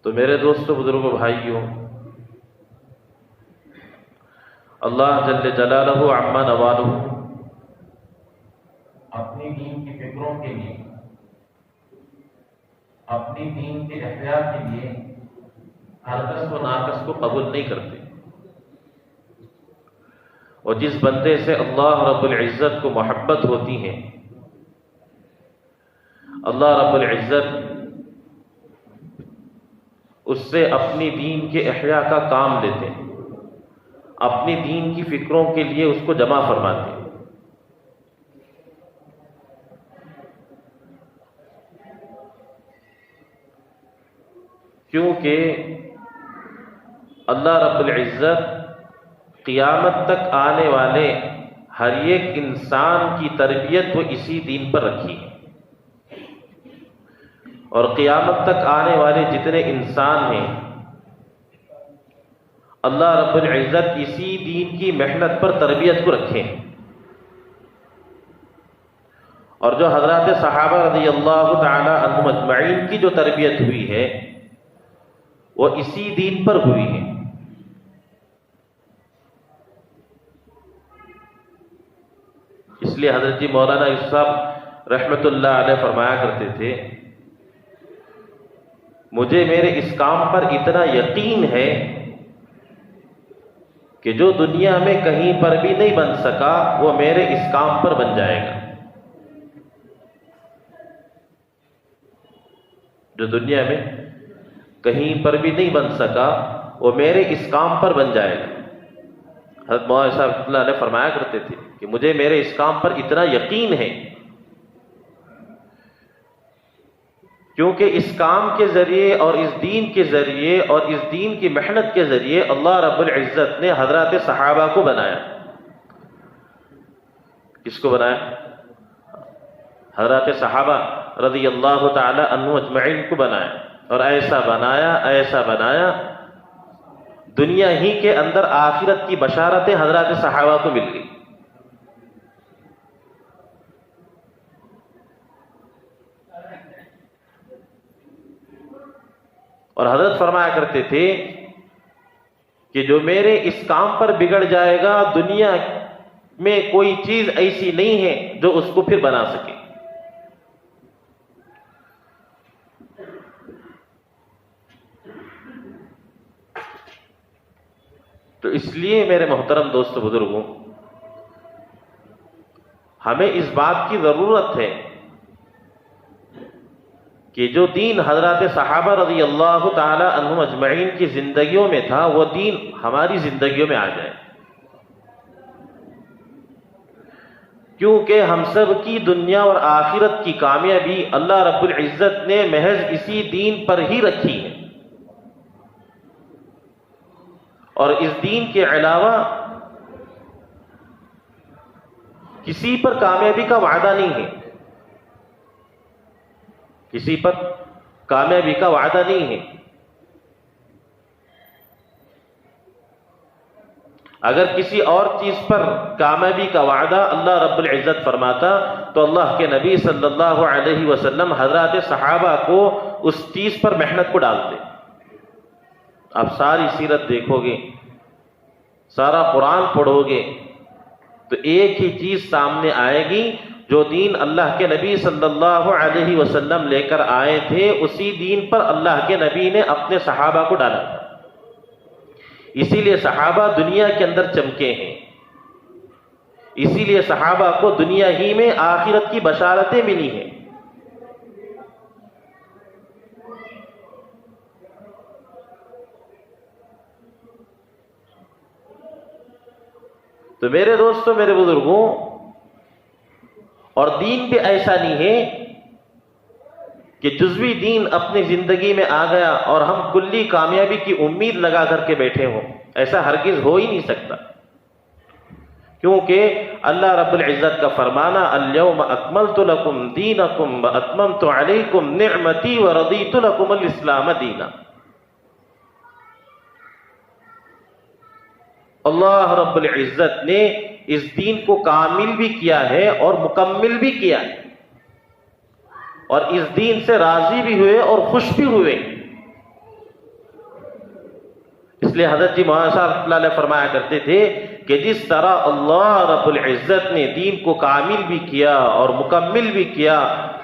تو میرے دوستوں، بزرگوں، بھائیوں، اللہ جل جلالہ عما نوالہ اپنی دین کی فکروں کے لیے، اپنی دین کے احیاء کے لیے ہرگز و ناقص کو قبول نہیں کرتے، اور جس بندے سے اللہ رب العزت کو محبت ہوتی ہے، اللہ رب العزت اس سے اپنی دین کے احیاء کا کام لیتے ہیں، اپنی دین کی فکروں کے لیے اس کو جمع فرماتے ہیں۔ کیونکہ اللہ رب العزت قیامت تک آنے والے ہر ایک انسان کی تربیت وہ اسی دین پر رکھی ہے، اور قیامت تک آنے والے جتنے انسان ہیں اللہ رب العزت اسی دین کی محنت پر تربیت کو رکھے ہیں۔ اور جو حضرات صحابہ رضی اللہ تعالی عنہم اجمعین کی جو تربیت ہوئی ہے وہ اسی دین پر ہوئی ہے۔ اس لیے حضرت جی مولانا یوسف صاحب رحمۃ اللہ علیہ فرمایا کرتے تھے، مجھے میرے اس کام پر اتنا یقین ہے کہ جو دنیا میں کہیں پر بھی نہیں بن سکا وہ میرے اس کام پر بن جائے گا۔ جو دنیا میں کہیں پر بھی نہیں بن سکا وہ میرے اس کام پر بن جائے گا۔ حضرت مولانا صاحب رحمۃ اللہ علیہ فرمایا کرتے تھے کہ مجھے میرے اس کام پر اتنا یقین ہے کیونکہ اس کام کے ذریعے اور اس دین کے ذریعے اور اس دین کی محنت کے ذریعے اللہ رب العزت نے حضرات صحابہ کو بنایا۔ کس کو بنایا؟ حضرات صحابہ رضی اللہ تعالی عنہ اجمعین کو بنایا، اور ایسا بنایا دنیا ہی کے اندر آخرت کی بشارتیں حضرات صحابہ کو مل گئی۔ اور حضرت فرمایا کرتے تھے کہ جو میرے اس کام پر بگڑ جائے گا دنیا میں کوئی چیز ایسی نہیں ہے جو اس کو پھر بنا سکے۔ تو اس لیے میرے محترم دوست بزرگوں، ہمیں اس بات کی ضرورت ہے کہ جو دین حضرات صحابہ رضی اللہ تعالی عنہم اجمعین کی زندگیوں میں تھا وہ دین ہماری زندگیوں میں آ جائے، کیونکہ ہم سب کی دنیا اور آخرت کی کامیابی اللہ رب العزت نے محض اسی دین پر ہی رکھی ہے، اور اس دین کے علاوہ کسی پر کامیابی کا وعدہ نہیں ہے، کسی پر کامیابی کا وعدہ نہیں ہے۔ اگر کسی اور چیز پر کامیابی کا وعدہ اللہ رب العزت فرماتا تو اللہ کے نبی صلی اللہ علیہ وسلم حضرات صحابہ کو اس چیز پر محنت کو ڈالتے۔ آپ ساری سیرت دیکھو گے، سارا قرآن پڑھو گے تو ایک ہی چیز سامنے آئے گی، جو دین اللہ کے نبی صلی اللہ علیہ وسلم لے کر آئے تھے اسی دین پر اللہ کے نبی نے اپنے صحابہ کو ڈالا تھا۔ اسی لیے صحابہ دنیا کے اندر چمکے ہیں، اسی لیے صحابہ کو دنیا ہی میں آخرت کی بشارتیں ملی ہیں۔ تو میرے دوستوں، میرے بزرگوں، اور دین بھی ایسا نہیں ہے کہ جزوی دین اپنی زندگی میں آ گیا اور ہم کلی کامیابی کی امید لگا کر کے بیٹھے ہوں، ایسا ہرگز ہو ہی نہیں سکتا، کیونکہ اللہ رب العزت کا فرمانا الیوم اکملت لکم دینکم واتممت علیکم نعمتی ورضیت لکم الاسلام دینا۔ اللہ رب العزت نے اس دین کو کامل بھی کیا ہے اور مکمل بھی کیا ہے، اور اس دین سے راضی بھی ہوئے اور خوش بھی ہوئے۔ اس لیے حضرت جی مولانا صاحب رحمۃ اللہ علیہ فرمایا کرتے تھے کہ جس طرح اللہ رب العزت نے دین کو کامل بھی کیا اور مکمل بھی کیا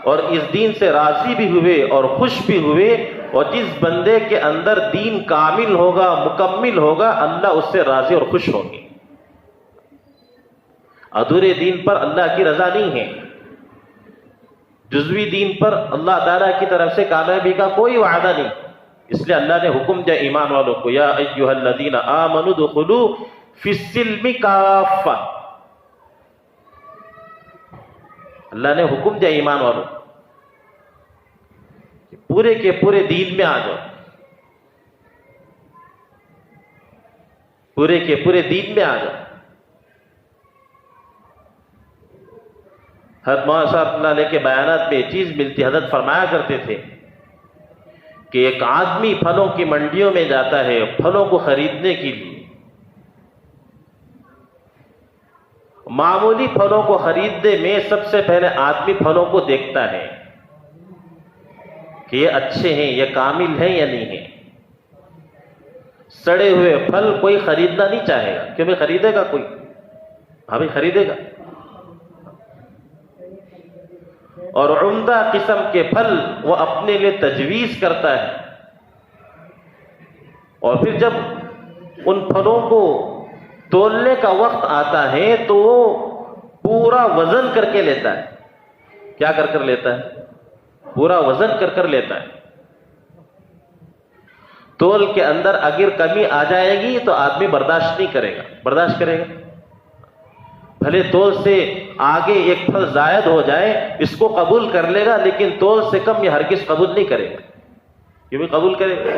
اور اس دین سے راضی بھی ہوئے اور خوش بھی ہوئے، اور جس بندے کے اندر دین کامل ہوگا مکمل ہوگا اللہ اس سے راضی اور خوش ہوگی۔ ادھورے دین پر اللہ کی رضا نہیں ہے، جزوی دین پر اللہ تعالیٰ کی طرف سے کامیابی کا کوئی وعدہ نہیں۔ اس لیے اللہ نے حکم دیا ایمان والوں کو، یا ایھا الذین آمنوا ادخلوا فی السلم کافہ، اللہ نے حکم دیا ایمان والوں کہ پورے کے پورے دین میں آ جاؤ، پورے کے پورے دین میں آ جاؤ۔ حضرت مولانا صاحب اللہ علیہ کے بیانات میں یہ چیز ملتی، حضرت فرمایا کرتے تھے کہ ایک آدمی پھلوں کی منڈیوں میں جاتا ہے پھلوں کو خریدنے کے لیے، معمولی پھلوں کو خریدنے میں سب سے پہلے آدمی پھلوں کو دیکھتا ہے کہ یہ اچھے ہیں، یہ کامل ہیں یا نہیں ہیں۔ سڑے ہوئے پھل کوئی خریدنا نہیں چاہے گا، کیوں بھی خریدے گا کوئی؟ ہاں بھی خریدے گا۔ اور عمدہ قسم کے پھل وہ اپنے لیے تجویز کرتا ہے، اور پھر جب ان پھلوں کو تولنے کا وقت آتا ہے تو وہ پورا وزن کر کے لیتا ہے۔ کیا کر کر لیتا ہے؟ پورا وزن کر کر لیتا ہے۔ تول کے اندر اگر کمی آ جائے گی تو آدمی برداشت نہیں کرے گا، برداشت کرے گا؟ بھلے تول سے آگے ایک پھل زائد ہو جائے اس کو قبول کر لے گا، لیکن تول سے کم یہ ہرگز قبول نہیں کرے گا۔ یہ بھی قبول کرے گا؟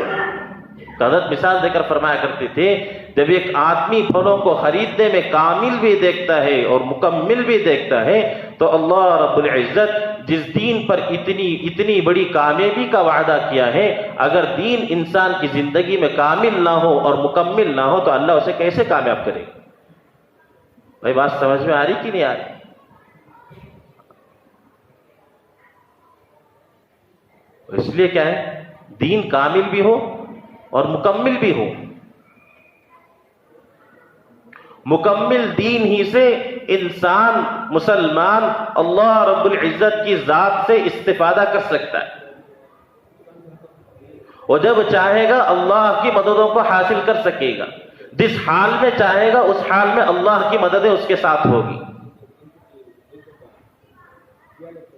حضرت مثال دے کر فرمایا کرتے تھے، جب ایک آدمی پھلوں کو خریدنے میں کامل بھی دیکھتا ہے اور مکمل بھی دیکھتا ہے تو اللہ رب العزت جس دین پر اتنی بڑی کامیابی کا وعدہ کیا ہے، اگر دین انسان کی زندگی میں کامل نہ ہو اور مکمل نہ ہو تو اللہ اسے کیسے کامیاب کرے گا؟ بھائی بات سمجھ میں آ رہی کہ نہیں آ رہی؟ اس لیے کیا ہے، دین کامل بھی ہو اور مکمل بھی ہو۔ مکمل دین ہی سے انسان مسلمان اللہ رب العزت کی ذات سے استفادہ کر سکتا ہے، اور جب چاہے گا اللہ کی مددوں کو حاصل کر سکے گا۔ جس حال میں چاہے گا اس حال میں اللہ کی مددیں اس کے ساتھ ہوگی۔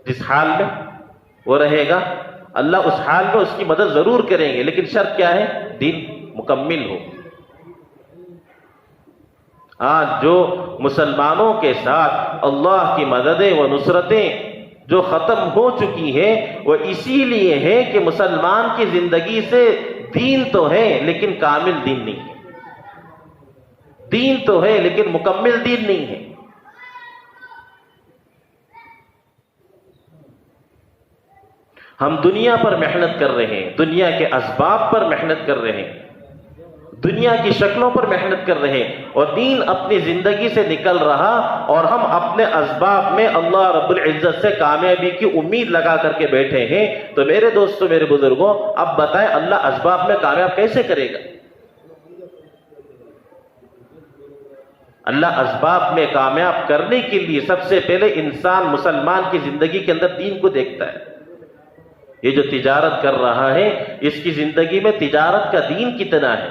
جس حال میں وہ رہے گا اللہ اس حال میں اس کی مدد ضرور کریں گے، لیکن شرط کیا ہے؟ دین مکمل ہو۔ آج جو مسلمانوں کے ساتھ اللہ کی مددیں و نصرتیں جو ختم ہو چکی ہیں وہ اسی لیے ہے کہ مسلمان کی زندگی سے دین تو ہے لیکن کامل دین نہیں ہے، دین تو ہے لیکن مکمل دین نہیں ہے۔ ہم دنیا پر محنت کر رہے ہیں، دنیا کے اسباب پر محنت کر رہے ہیں، دنیا کی شکلوں پر محنت کر رہے ہیں، اور دین اپنی زندگی سے نکل رہا اور ہم اپنے اسباب میں اللہ رب العزت سے کامیابی کی امید لگا کر کے بیٹھے ہیں۔ تو میرے دوستوں، میرے بزرگوں، اب بتائیں اللہ اسباب میں کامیاب کیسے کرے گا؟ اللہ اسباب میں کامیاب کرنے کے لیے سب سے پہلے انسان مسلمان کی زندگی کے اندر دین کو دیکھتا ہے۔ یہ جو تجارت کر رہا ہے اس کی زندگی میں تجارت کا دین کتنا ہے؟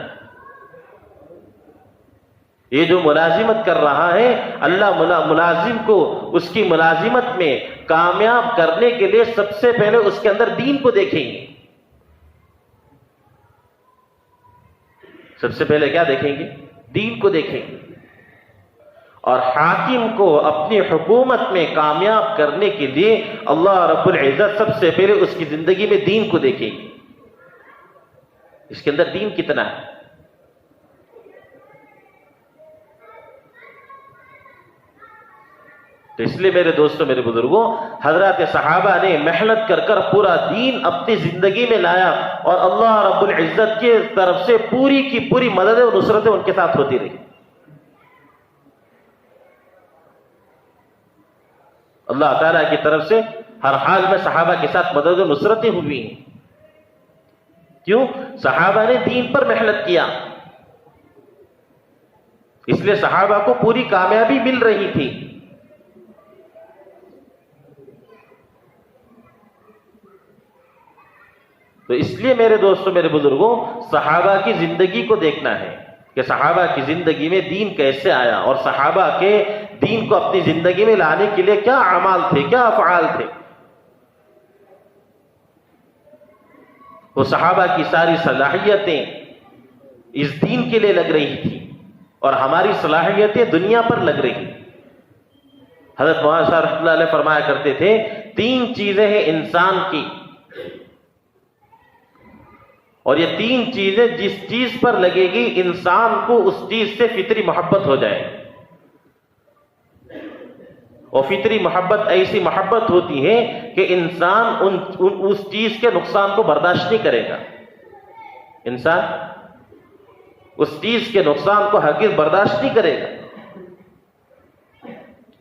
یہ جو ملازمت کر رہا ہے اللہ ملازم کو اس کی ملازمت میں کامیاب کرنے کے لیے سب سے پہلے اس کے اندر دین کو دیکھیں گے۔ سب سے پہلے کیا دیکھیں گے؟ دین کو دیکھیں گے۔ اور حاکم کو اپنی حکومت میں کامیاب کرنے کے لیے اللہ رب العزت سب سے پہلے اس کی زندگی میں دین کو دیکھیں گے، اس کے اندر دین کتنا ہے۔ تو اس لیے میرے دوستوں، میرے بزرگوں، حضرات صحابہ نے محنت کر کر پورا دین اپنی زندگی میں لایا، اور اللہ رب العزت کی طرف سے پوری کی پوری مدد اور نصرتیں ان کے ساتھ ہوتی رہی۔ اللہ تعالیٰ کی طرف سے ہر حال میں صحابہ کے ساتھ مدد و نصرتیں ہوئی ہیں۔ کیوں؟ صحابہ نے دین پر محنت کیا، اس لیے صحابہ کو پوری کامیابی مل رہی تھی. تو اس لیے میرے دوستوں، میرے بزرگوں، صحابہ کی زندگی کو دیکھنا ہے کہ صحابہ کی زندگی میں دین کیسے آیا، اور صحابہ کے دین کو اپنی زندگی میں لانے کے لیے کیا اعمال تھے، کیا افعال تھے. وہ صحابہ کی ساری صلاحیتیں اس دین کے لیے لگ رہی تھی، اور ہماری صلاحیتیں دنیا پر لگ رہی. حضرت مولانا صاحب رحمۃ اللہ علیہ فرمایا کرتے تھے، 3 چیزیں ہیں انسان کی، اور یہ 3 چیزیں جس چیز پر لگے گی انسان کو اس چیز سے فطری محبت ہو جائے. اور فطری محبت ایسی محبت ہوتی ہے کہ انسان اس چیز کے نقصان کو برداشت نہیں کرے گا. انسان اس چیز کے نقصان کو ہرگز برداشت نہیں کرے گا.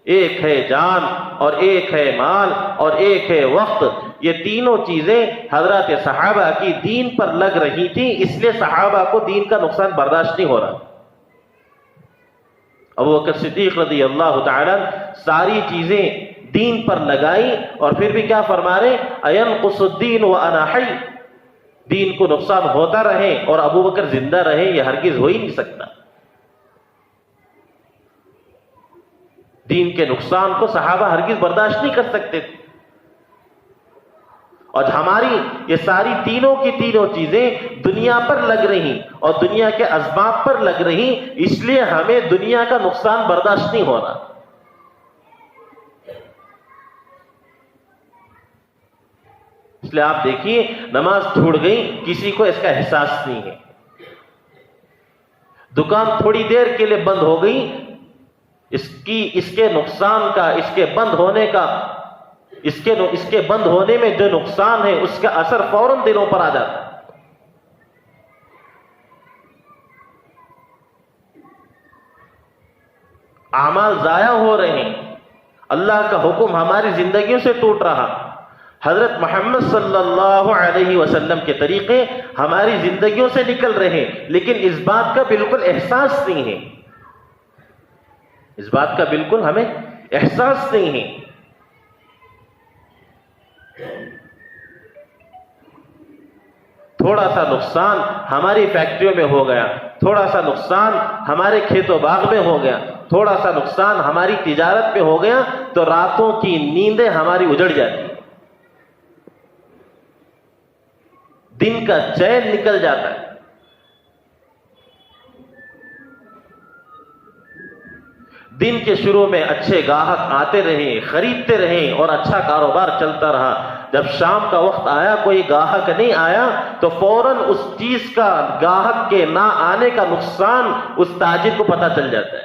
ایک ہے جان، اور ایک ہے مال، اور ایک ہے وقت. یہ تینوں چیزیں حضرات صحابہ کی دین پر لگ رہی تھیں، اس لیے صحابہ کو دین کا نقصان برداشت نہیں ہو رہا. ابوبکر صدیق رضی اللہ تعالی ساری چیزیں دین پر لگائی، اور پھر بھی کیا فرما رہے، اَيَنْقُصُ الدِّينُ وَأَنَا حَيٌّ، دین کو نقصان ہوتا رہے اور ابوبکر زندہ رہے، یہ ہرگز ہو ہی نہیں سکتا. دین کے نقصان کو صحابہ ہرگز برداشت نہیں کر سکتے تھے. اور ہماری یہ ساری تینوں کی تینوں چیزیں دنیا پر لگ رہی اور دنیا کے اسباب پر لگ رہی، اس لیے ہمیں دنیا کا نقصان برداشت نہیں ہو رہا. اس لیے آپ دیکھیے، نماز چھوٹ گئی، کسی کو اس کا احساس نہیں ہے. دکان تھوڑی دیر کے لیے بند ہو گئی، اس کے نقصان کا، اس کے بند ہونے کا، اس کے بند ہونے میں جو نقصان ہے اس کا اثر فوراً دلوں پر آ جاتا ہے. اعمال ضائع ہو رہے ہیں، اللہ کا حکم ہماری زندگیوں سے ٹوٹ رہا. حضرت محمد صلی اللہ علیہ وسلم کے طریقے ہماری زندگیوں سے نکل رہے ہیں، لیکن اس بات کا بالکل احساس نہیں ہے. اس بات کا بالکل ہمیں احساس نہیں ہے. تھوڑا سا نقصان ہماری فیکٹریوں میں ہو گیا، تھوڑا سا نقصان ہمارے کھیت و باغ میں ہو گیا، تھوڑا سا نقصان ہماری تجارت میں ہو گیا، تو راتوں کی نیندیں ہماری اجڑ جاتی، دن کا چین نکل جاتا ہے. دن کے شروع میں اچھے گاہک آتے رہے، خریدتے رہے اور اچھا کاروبار چلتا رہا. جب شام کا وقت آیا، کوئی گاہک نہیں آیا، تو فوراً اس چیز کا، گاہک کے نہ آنے کا نقصان اس تاجر کو پتہ چل جاتا ہے.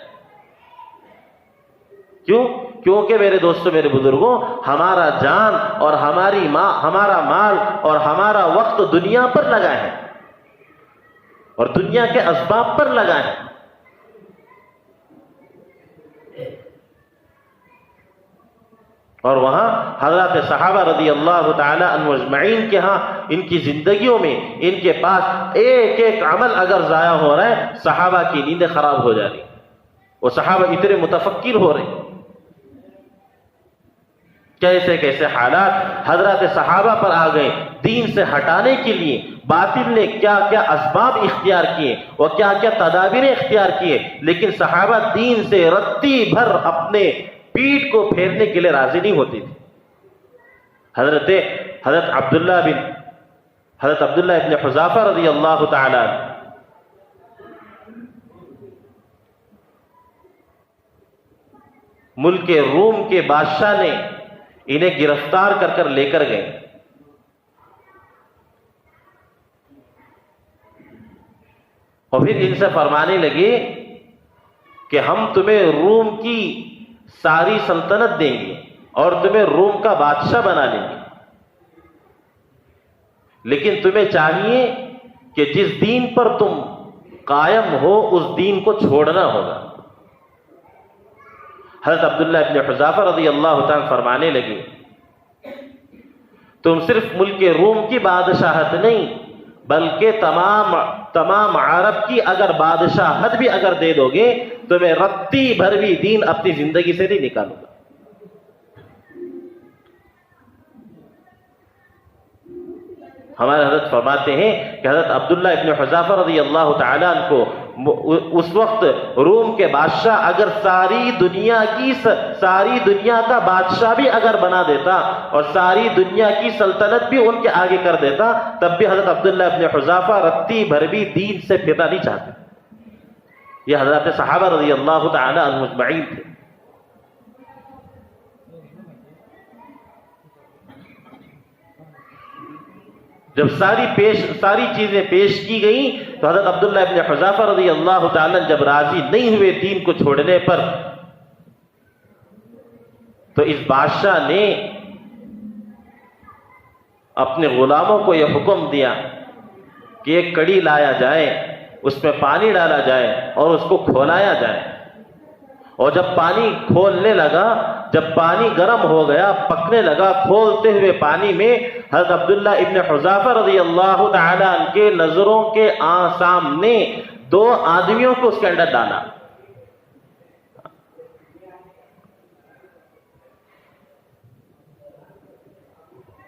کیوں؟ کیونکہ میرے دوستوں، میرے بزرگوں، ہمارا جان اور ہمارا مال اور ہمارا وقت دنیا پر لگا ہے اور دنیا کے اسباب پر لگا ہے. اور وہاں حضرات صحابہ رضی اللہ تعالی عنہ اجمعین کے ہاں، ان کی زندگیوں میں ان کے پاس ایک ایک عمل اگر ضائع ہو رہا ہے، صحابہ کی نیندیں خراب ہو جا رہی. وہ صحابہ اتنے متفکر ہو رہے، کیسے کیسے حالات حضرات صحابہ پر آ گئے. دین سے ہٹانے کے لیے باطل نے کیا کیا اسباب اختیار کیے اور کیا کیا تدابیر اختیار کیے، لیکن صحابہ دین سے رتی بھر اپنے پیٹھ کو پھیرنے کے لیے راضی نہیں ہوتی تھی. حضرت عبداللہ ابن حذافہ رضی اللہ تعالی عنہ ملک روم کے بادشاہ نے انہیں گرفتار کر کر لے کر گئے. اور پھر ان سے فرمانے لگے کہ ہم تمہیں روم کی ساری سلطنت دیں گے اور تمہیں روم کا بادشاہ بنا لیں گے، لیکن تمہیں چاہیے کہ جس دین پر تم قائم ہو اس دین کو چھوڑنا ہوگا. حضرت عبداللہ ابن حذافہ رضی اللہ تعالیٰ فرمانے لگے، تم صرف ملک روم کی بادشاہت نہیں بلکہ تمام عرب کی اگر بادشاہت بھی اگر دے دو گے تو میں رتی بھر بھی دین اپنی زندگی سے نہیں نکالوں گا. ہمارے حضرت فرماتے ہیں کہ حضرت عبداللہ ابن حذافہ رضی اللہ تعالیٰ عنہ کو اس وقت روم کے بادشاہ اگر ساری دنیا کا بادشاہ بھی اگر بنا دیتا اور ساری دنیا کی سلطنت بھی ان کے آگے کر دیتا, تب بھی حضرت عبداللہ ابن حذافہ رتی بھر بھی دین سے پھرنا نہیں چاہتے. یہ حضرت صحابہ رضی اللہ تعالیٰ عنہم اجمعین تھے. جب ساری چیزیں پیش کی گئیں تو حضرت عبداللہ ابن حذافہ رضی اللہ تعالیٰ جب راضی نہیں ہوئے دین کو چھوڑنے پر, تو اس بادشاہ نے اپنے غلاموں کو یہ حکم دیا کہ ایک کڑی لایا جائے, اس میں پانی ڈالا جائے اور اس کو کھولایا جائے. اور جب پانی کھولنے لگا, جب پانی گرم ہو گیا, پکنے لگا, کھولتے ہوئے پانی میں حضرت عبداللہ ابن حذافہ رضی اللہ تعالیٰ عنہ کے نظروں کے سامنے 2 آدمیوں کو اس کے اندر ڈالا.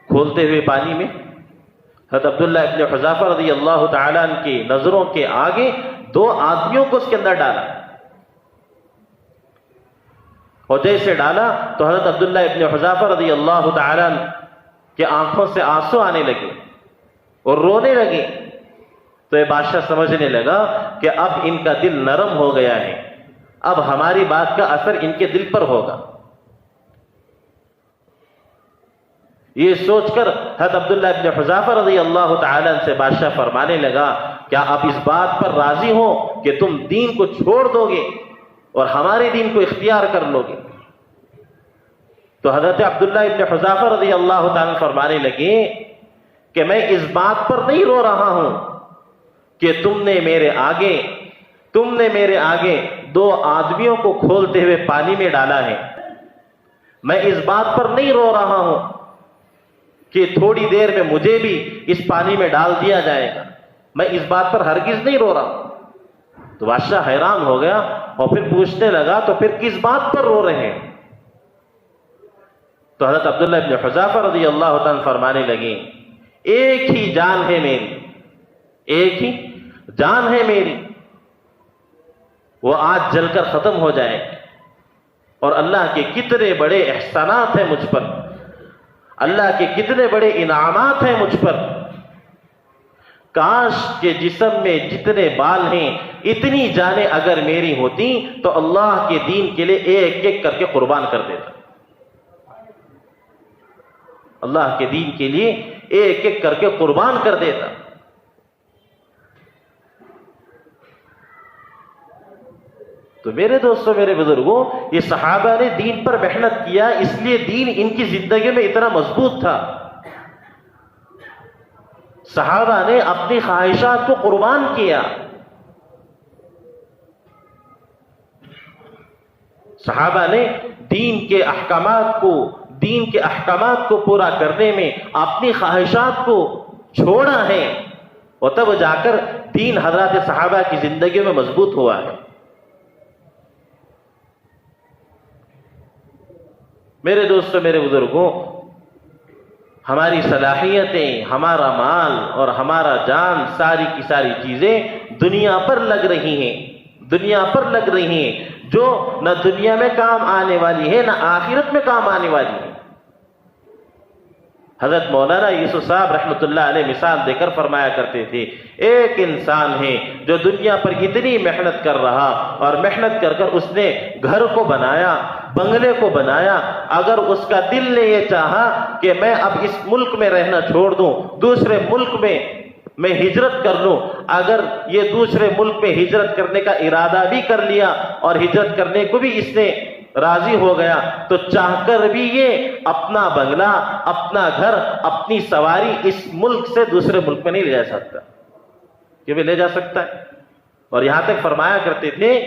کھولتے ہوئے پانی میں حضرت عبداللہ ابن حذافہ رضی اللہ تعالیٰ عنہ کی نظروں کے آگے 2 آدمیوں کو اس کے اندر ڈالا. اور جیسے ڈالا تو حضرت عبداللہ ابن حذافہ رضی اللہ تعالیٰ عنہ کے آنکھوں سے آنسو آنے لگے اور رونے لگے. تو یہ بادشاہ سمجھنے لگا کہ اب ان کا دل نرم ہو گیا ہے, اب ہماری بات کا اثر ان کے دل پر ہوگا. یہ سوچ کر حضرت عبداللہ ابن حذافہ رضی اللہ تعالیٰ عنہ سے بادشاہ فرمانے لگا, کیا آپ اس بات پر راضی ہو کہ تم دین کو چھوڑ دو گے اور ہمارے دین کو اختیار کر لو گے؟ تو حضرت عبداللہ ابن حذافہ رضی اللہ تعالیٰ فرمانے لگے کہ میں اس بات پر نہیں رو رہا ہوں کہ تم نے میرے آگے 2 آدمیوں کو کھولتے ہوئے پانی میں ڈالا ہے. میں اس بات پر نہیں رو رہا ہوں کہ تھوڑی دیر میں مجھے بھی اس پانی میں ڈال دیا جائے گا. میں اس بات پر ہرگز نہیں رو رہا ہوں. تو بادشاہ حیران ہو گیا اور پھر پوچھنے لگا, تو پھر کس بات پر رو رہے ہیں؟ تو حضرت عبداللہ ابن حذافہ رضی اللہ تعالیٰ فرمانے لگے, ایک ہی جان ہے میری, وہ آج جل کر ختم ہو جائے. اور اللہ کے کتنے بڑے احسانات ہیں مجھ پر, اللہ کے کتنے بڑے انعامات ہیں مجھ پر. کاش کے جسم میں جتنے بال ہیں اتنی جانیں اگر میری ہوتی تو اللہ کے دین کے لیے ایک ایک کر کے قربان کر دیتا. اللہ کے دین کے لیے ایک ایک کر کے قربان کر دیتا. تو میرے دوستوں, میرے بزرگوں, یہ صحابہ نے دین پر محنت کیا, اس لیے دین ان کی زندگی میں اتنا مضبوط تھا. صحابہ نے اپنی خواہشات کو قربان کیا. صحابہ نے دین کے احکامات کو پورا کرنے میں اپنی خواہشات کو چھوڑا ہے, اور تب جا کر دین حضرات صحابہ کی زندگی میں مضبوط ہوا ہے. میرے دوستوں, میرے بزرگوں, ہماری صلاحیتیں, ہمارا مال اور ہمارا جان, ساری کی ساری چیزیں دنیا پر لگ رہی ہیں, جو نہ دنیا میں کام آنے والی ہے نہ آخرت میں کام آنے والی ہے. حضرت مولانا یوسف صاحب رحمۃ اللہ علیہ مثال دے کر فرمایا کرتے تھے, ایک انسان ہے جو دنیا پر اتنی محنت کر رہا اور محنت کر کر اس نے گھر کو بنایا, بنگلے کو بنایا. اگر اس کا دل نے یہ چاہا کہ میں اب اس ملک میں رہنا چھوڑ دوں, دوسرے ملک میں ہجرت کر لوں, اگر یہ دوسرے ملک میں ہجرت کرنے کا ارادہ بھی کر لیا اور ہجرت کرنے کو بھی اس نے راضی ہو گیا, تو چاہ کر بھی یہ اپنا بنگلہ, اپنا گھر, اپنی سواری اس ملک سے دوسرے ملک میں نہیں لے جا سکتا. کہ بھی لے جا سکتا ہے. اور یہاں تک فرمایا کرتے تھے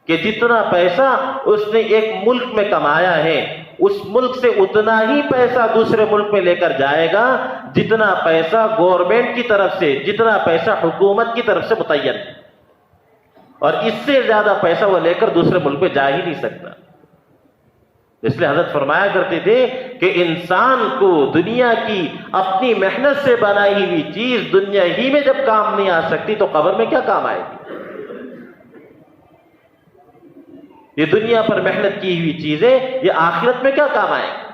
کہ جتنا پیسہ اس نے ایک ملک میں کمایا ہے اس ملک سے اتنا ہی پیسہ دوسرے ملک میں لے کر جائے گا جتنا پیسہ گورنمنٹ کی طرف سے، جتنا پیسہ حکومت کی طرف سے متعین ہے، اور اس سے زیادہ پیسہ وہ لے کر دوسرے ملک پہ جا ہی نہیں سکتا۔ اس لیے حضرت فرمایا کرتے تھے کہ انسان کو دنیا کی اپنی محنت سے بنائی ہوئی چیز دنیا ہی میں جب کام نہیں آ سکتی تو قبر میں کیا کام آئے گی؟ یہ دنیا پر محنت کی ہوئی چیزیں یہ آخرت میں کیا کام آئے گی؟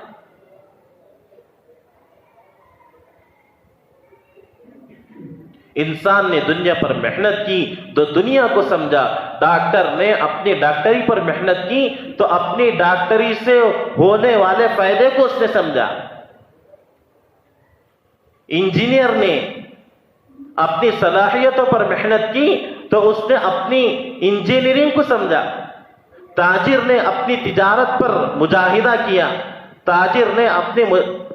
انسان نے دنیا پر محنت کی تو دنیا کو سمجھا، ڈاکٹر نے اپنی ڈاکٹری پر محنت کی تو اپنی ڈاکٹری سے ہونے والے فائدے کو اس نے سمجھا، انجینئر نے اپنی صلاحیتوں پر محنت کی تو اس نے اپنی انجینئرنگ کو سمجھا، تاجر نے اپنی تجارت پر مجاہدہ کیا، تاجر نے اپنی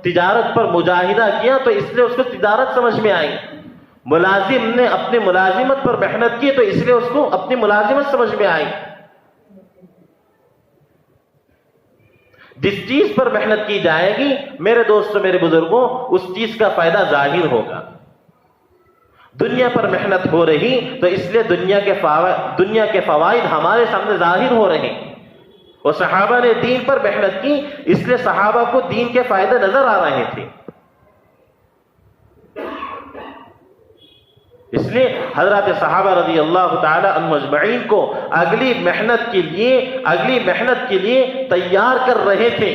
تجارت پر مجاہدہ کیا تو اس لیے اس کو تجارت سمجھ میں آئی، ملازم نے اپنی ملازمت پر محنت کی تو اس لیے اس کو اپنی ملازمت سمجھ میں آئی۔ جس چیز پر محنت کی جائے گی میرے دوستوں میرے بزرگوں اس چیز کا فائدہ ظاہر ہوگا۔ دنیا پر محنت ہو رہی تو اس لیے دنیا کے فوائد ہمارے سامنے ظاہر ہو رہے ہیں، اور صحابہ نے دین پر محنت کی اس لیے صحابہ کو دین کے فائدے نظر آ رہے تھے۔ اس لیے حضرات صحابہ رضی اللہ تعالی عنہم اجمعین کو اگلی محنت کے لیے تیار کر رہے تھے۔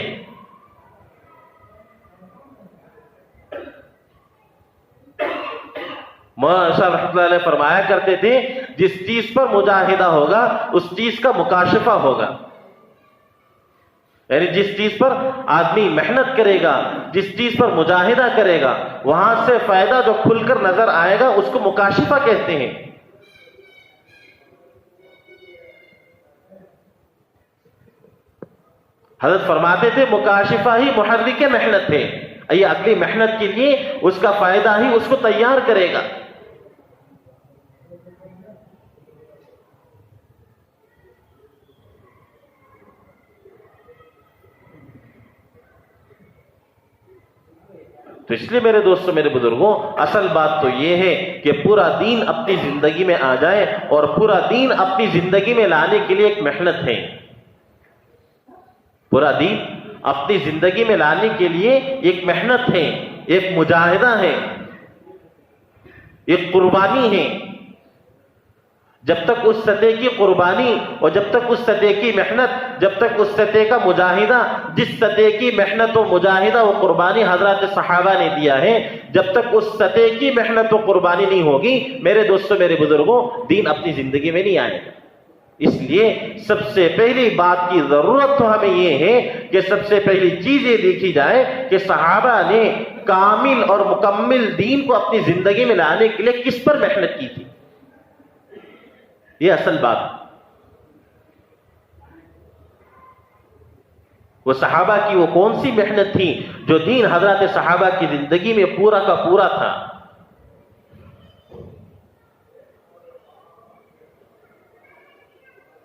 مولانا صاحب رحمۃ اللہ علیہ فرمایا کرتے تھے جس چیز پر مجاہدہ ہوگا اس چیز کا مکاشفہ ہوگا، یعنی جس چیز پر آدمی محنت کرے گا، جس چیز پر مجاہدہ کرے گا وہاں سے فائدہ جو کھل کر نظر آئے گا اس کو مکاشفہ کہتے ہیں۔ حضرت فرماتے تھے مکاشفہ ہی محرک محنت ہے، یہ اگلی محنت کے لیے اس کا فائدہ ہی اس کو تیار کرے گا۔ تو اس لیے میرے دوستوں میرے بزرگوں اصل بات تو یہ ہے کہ پورا دین اپنی زندگی میں آ جائے، اور پورا دین اپنی زندگی میں لانے کے لیے ایک محنت ہے، پورا دین اپنی زندگی میں لانے کے لیے ایک محنت ہے، ایک مجاہدہ ہے، ایک قربانی ہے۔ جب تک اس سطح کی قربانی اور جب تک اس سطح کی محنت، جب تک اس سطح کا مجاہدہ، جس سطح کی محنت و مجاہدہ و قربانی حضرات صحابہ نے دیا ہے، جب تک اس سطح کی محنت و قربانی نہیں ہوگی میرے دوستوں میرے بزرگوں دین اپنی زندگی میں نہیں آئے گا۔ اس لیے سب سے پہلی بات کی ضرورت تو ہمیں یہ ہے کہ سب سے پہلی چیز یہ دیکھی جائے کہ صحابہ نے کامل اور مکمل دین کو اپنی زندگی میں لانے کے لیے کس پر محنت کی تھی، یہ اصل بات۔ وہ صحابہ کی وہ کون سی محنت تھی جو دین حضرات صحابہ کی زندگی میں پورا کا پورا تھا۔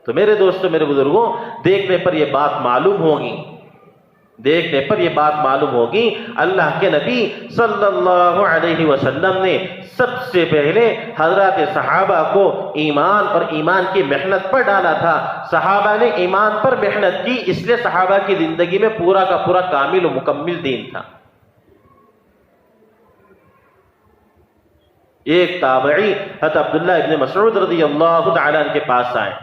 تو میرے دوستوں میرے بزرگوں دیکھنے پر یہ بات معلوم ہوگی، دیکھنے پر یہ بات معلوم ہوگی اللہ کے نبی صلی اللہ علیہ وسلم نے سب سے پہلے حضرات صحابہ کو ایمان اور ایمان کی محنت پر ڈالا تھا۔ صحابہ نے ایمان پر محنت کی اس لیے صحابہ کی زندگی میں پورا کا پورا کامل و مکمل دین تھا۔ ایک تابعی حضرت عبداللہ ابن مسعود رضی اللہ تعالی عنہ کے پاس آئے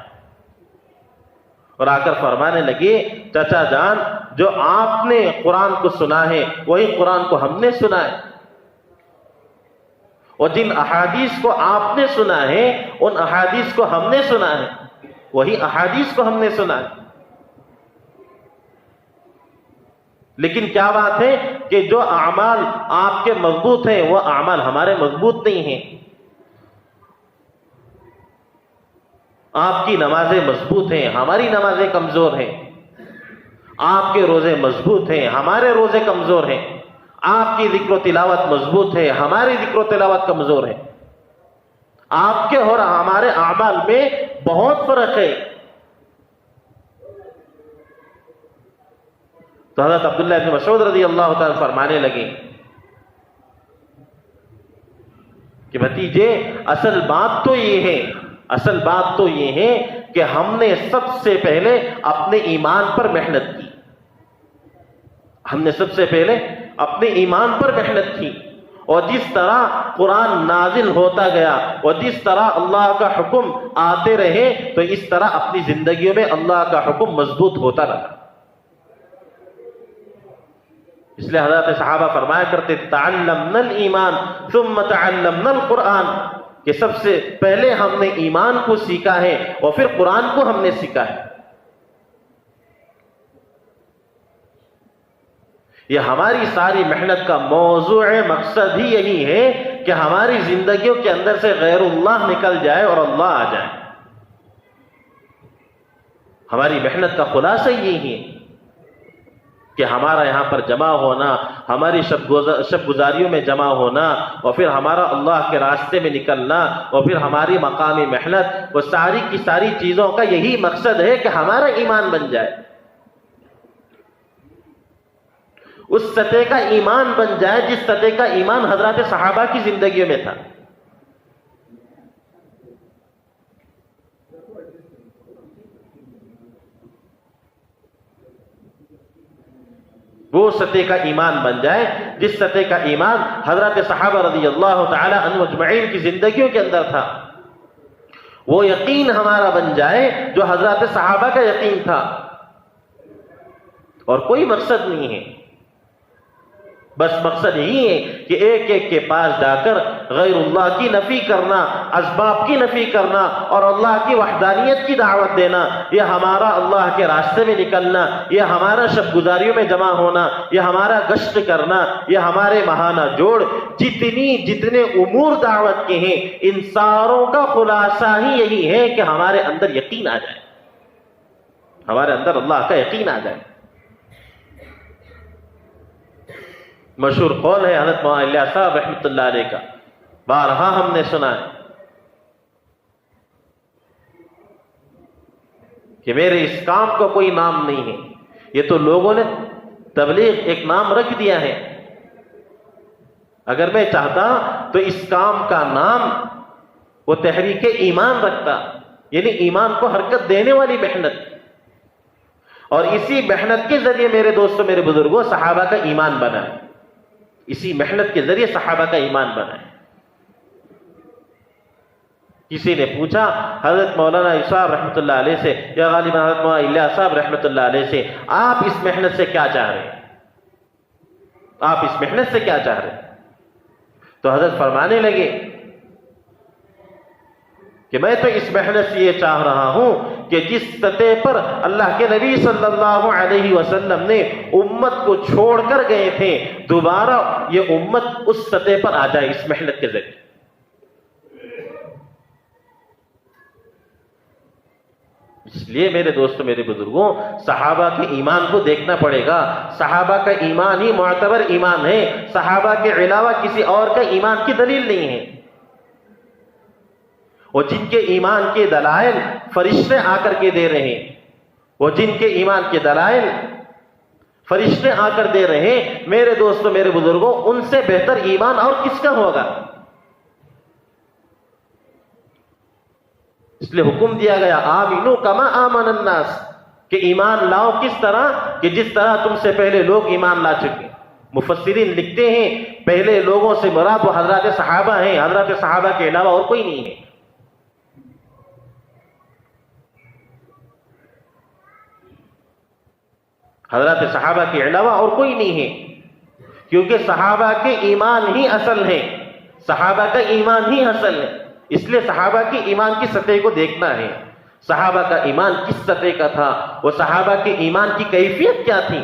اور آ کر فرمانے لگے چچا جان جو آپ نے قرآن کو سنا ہے وہی قرآن کو ہم نے سنا ہے، اور جن احادیث کو آپ نے سنا ہے ان احادیث کو ہم نے سنا ہے، وہی احادیث کو ہم نے سنا ہے۔ لیکن کیا بات ہے کہ جو اعمال آپ کے مضبوط ہیں وہ اعمال ہمارے مضبوط نہیں ہیں۔ آپ کی نمازیں مضبوط ہیں ہماری نمازیں کمزور ہیں، آپ کے روزے مضبوط ہیں ہمارے روزے کمزور ہیں، آپ کی ذکر و تلاوت مضبوط ہے ہماری ذکر و تلاوت کمزور ہے۔ آپ کے اور ہمارے اعمال میں بہت فرق ہے۔ تو حضرت عبداللہ ابن مسعود رضی اللہ تعالیٰ فرمانے لگے کہ بھتیجے اصل بات تو یہ ہے کہ ہم نے سب سے پہلے اپنے ایمان پر محنت کی. ہم نے سب سے پہلے اپنے ایمان پر محنت کی، اور جس طرح قرآن نازل ہوتا گیا اور جس طرح اللہ کا حکم آتے رہے تو اس طرح اپنی زندگیوں میں اللہ کا حکم مضبوط ہوتا رہا. اس لیے حضرت صحابہ فرمایا کرتے تھے تعلمنا الایمان ثم تعلمنا القرآن، کہ سب سے پہلے ہم نے ایمان کو سیکھا ہے اور پھر قرآن کو ہم نے سیکھا ہے. یہ ہماری ساری محنت کا موضوع مقصد ہی یہی ہے کہ ہماری زندگیوں کے اندر سے غیر اللہ نکل جائے اور اللہ آ جائے. ہماری محنت کا خلاصہ یہی ہے کہ ہمارا یہاں پر جمع ہونا، ہماری شب گزاریوں میں جمع ہونا، اور پھر ہمارا اللہ کے راستے میں نکلنا، اور پھر ہماری مقامی محنت، وہ ساری کی ساری چیزوں کا یہی مقصد ہے کہ ہمارا ایمان بن جائے، اس سطح کا ایمان بن جائے جس سطح کا ایمان حضرات صحابہ کی زندگیوں میں تھا. وہ سطح کا ایمان بن جائے جس سطح کا ایمان حضرات صحابہ رضی اللہ تعالی عنہ اجمعین کی زندگیوں کے اندر تھا. وہ یقین ہمارا بن جائے جو حضرات صحابہ کا یقین تھا، اور کوئی مقصد نہیں ہے، بس مقصد یہی ہے کہ ایک ایک کے پاس جا کر غیر اللہ کی نفی کرنا، اسباب کی نفی کرنا اور اللہ کی وحدانیت کی دعوت دینا. یہ ہمارا اللہ کے راستے میں نکلنا، یہ ہمارا شب گزاریوں میں جمع ہونا، یہ ہمارا گشت کرنا، یہ ہمارے ماہانہ جوڑ، جتنے امور دعوت کے ہیں، ان ساروں کا خلاصہ ہی یہی ہے کہ ہمارے اندر یقین آ جائے، ہمارے اندر اللہ کا یقین آ جائے. مشہور قول ہے حضرت مولانا الیاس صاحب رحمۃ اللہ علیہ کا، بارہا ہم نے سنا ہے کہ میرے اس کام کا کوئی نام نہیں ہے. یہ تو لوگوں نے تبلیغ ایک نام رکھ دیا ہے. اگر میں چاہتا تو اس کام کا نام وہ تحریک ایمان رکھتا، یعنی ایمان کو حرکت دینے والی محنت. اور اسی محنت کے ذریعے میرے دوستوں، میرے بزرگوں، صحابہ کا ایمان بنا ہے. اسی محنت کے ذریعے صحابہ کا ایمان بنا ہے. کسی نے پوچھا حضرت مولانا صاحب رحمۃ اللہ علیہ سے، یا غالباً حضرت مولانا الیاس صاحب رحمۃ اللہ علیہ سے، آپ اس محنت سے کیا چاہ رہے ہیں؟ آپ اس محنت سے کیا چاہ رہے ہیں؟ تو حضرت فرمانے لگے کہ میں تو اس محنت سے یہ چاہ رہا ہوں کہ جس سطح پر اللہ کے نبی صلی اللہ علیہ وسلم نے امت کو چھوڑ کر گئے تھے، دوبارہ یہ امت اس سطح پر آ جائے اس محنت کے ذریعے. اس لیے میرے دوستوں، میرے بزرگوں، صحابہ کے ایمان کو دیکھنا پڑے گا. صحابہ کا ایمان ہی معتبر ایمان ہے، صحابہ کے علاوہ کسی اور کا ایمان کی دلیل نہیں ہے. وہ جن کے ایمان کے دلائل فرشتے آ کر کے دے رہے ہیں، وہ جن کے ایمان کے دلائل فرشتے آ کر دے رہے ہیں، میرے دوستوں، میرے بزرگوں، ان سے بہتر ایمان اور کس کا ہوگا؟ اس لیے حکم دیا گیا آمنو کما آمن الناس، کہ ایمان لاؤ کس طرح کہ جس طرح تم سے پہلے لوگ ایمان لا چکے. مفسرین لکھتے ہیں پہلے لوگوں سے مراد وہ حضرات صحابہ ہیں، حضرات صحابہ کے علاوہ اور کوئی نہیں ہے. حضرات صحابہ کے علاوہ اور کوئی نہیں ہے، کیونکہ صحابہ کے ایمان ہی اصل ہے، صحابہ کا ایمان ہی اصل ہے. اس لیے صحابہ کی ایمان کی سطح کو دیکھنا ہے. صحابہ کا ایمان کس سطح کا تھا، وہ صحابہ کے ایمان کی کیفیت کیا تھی.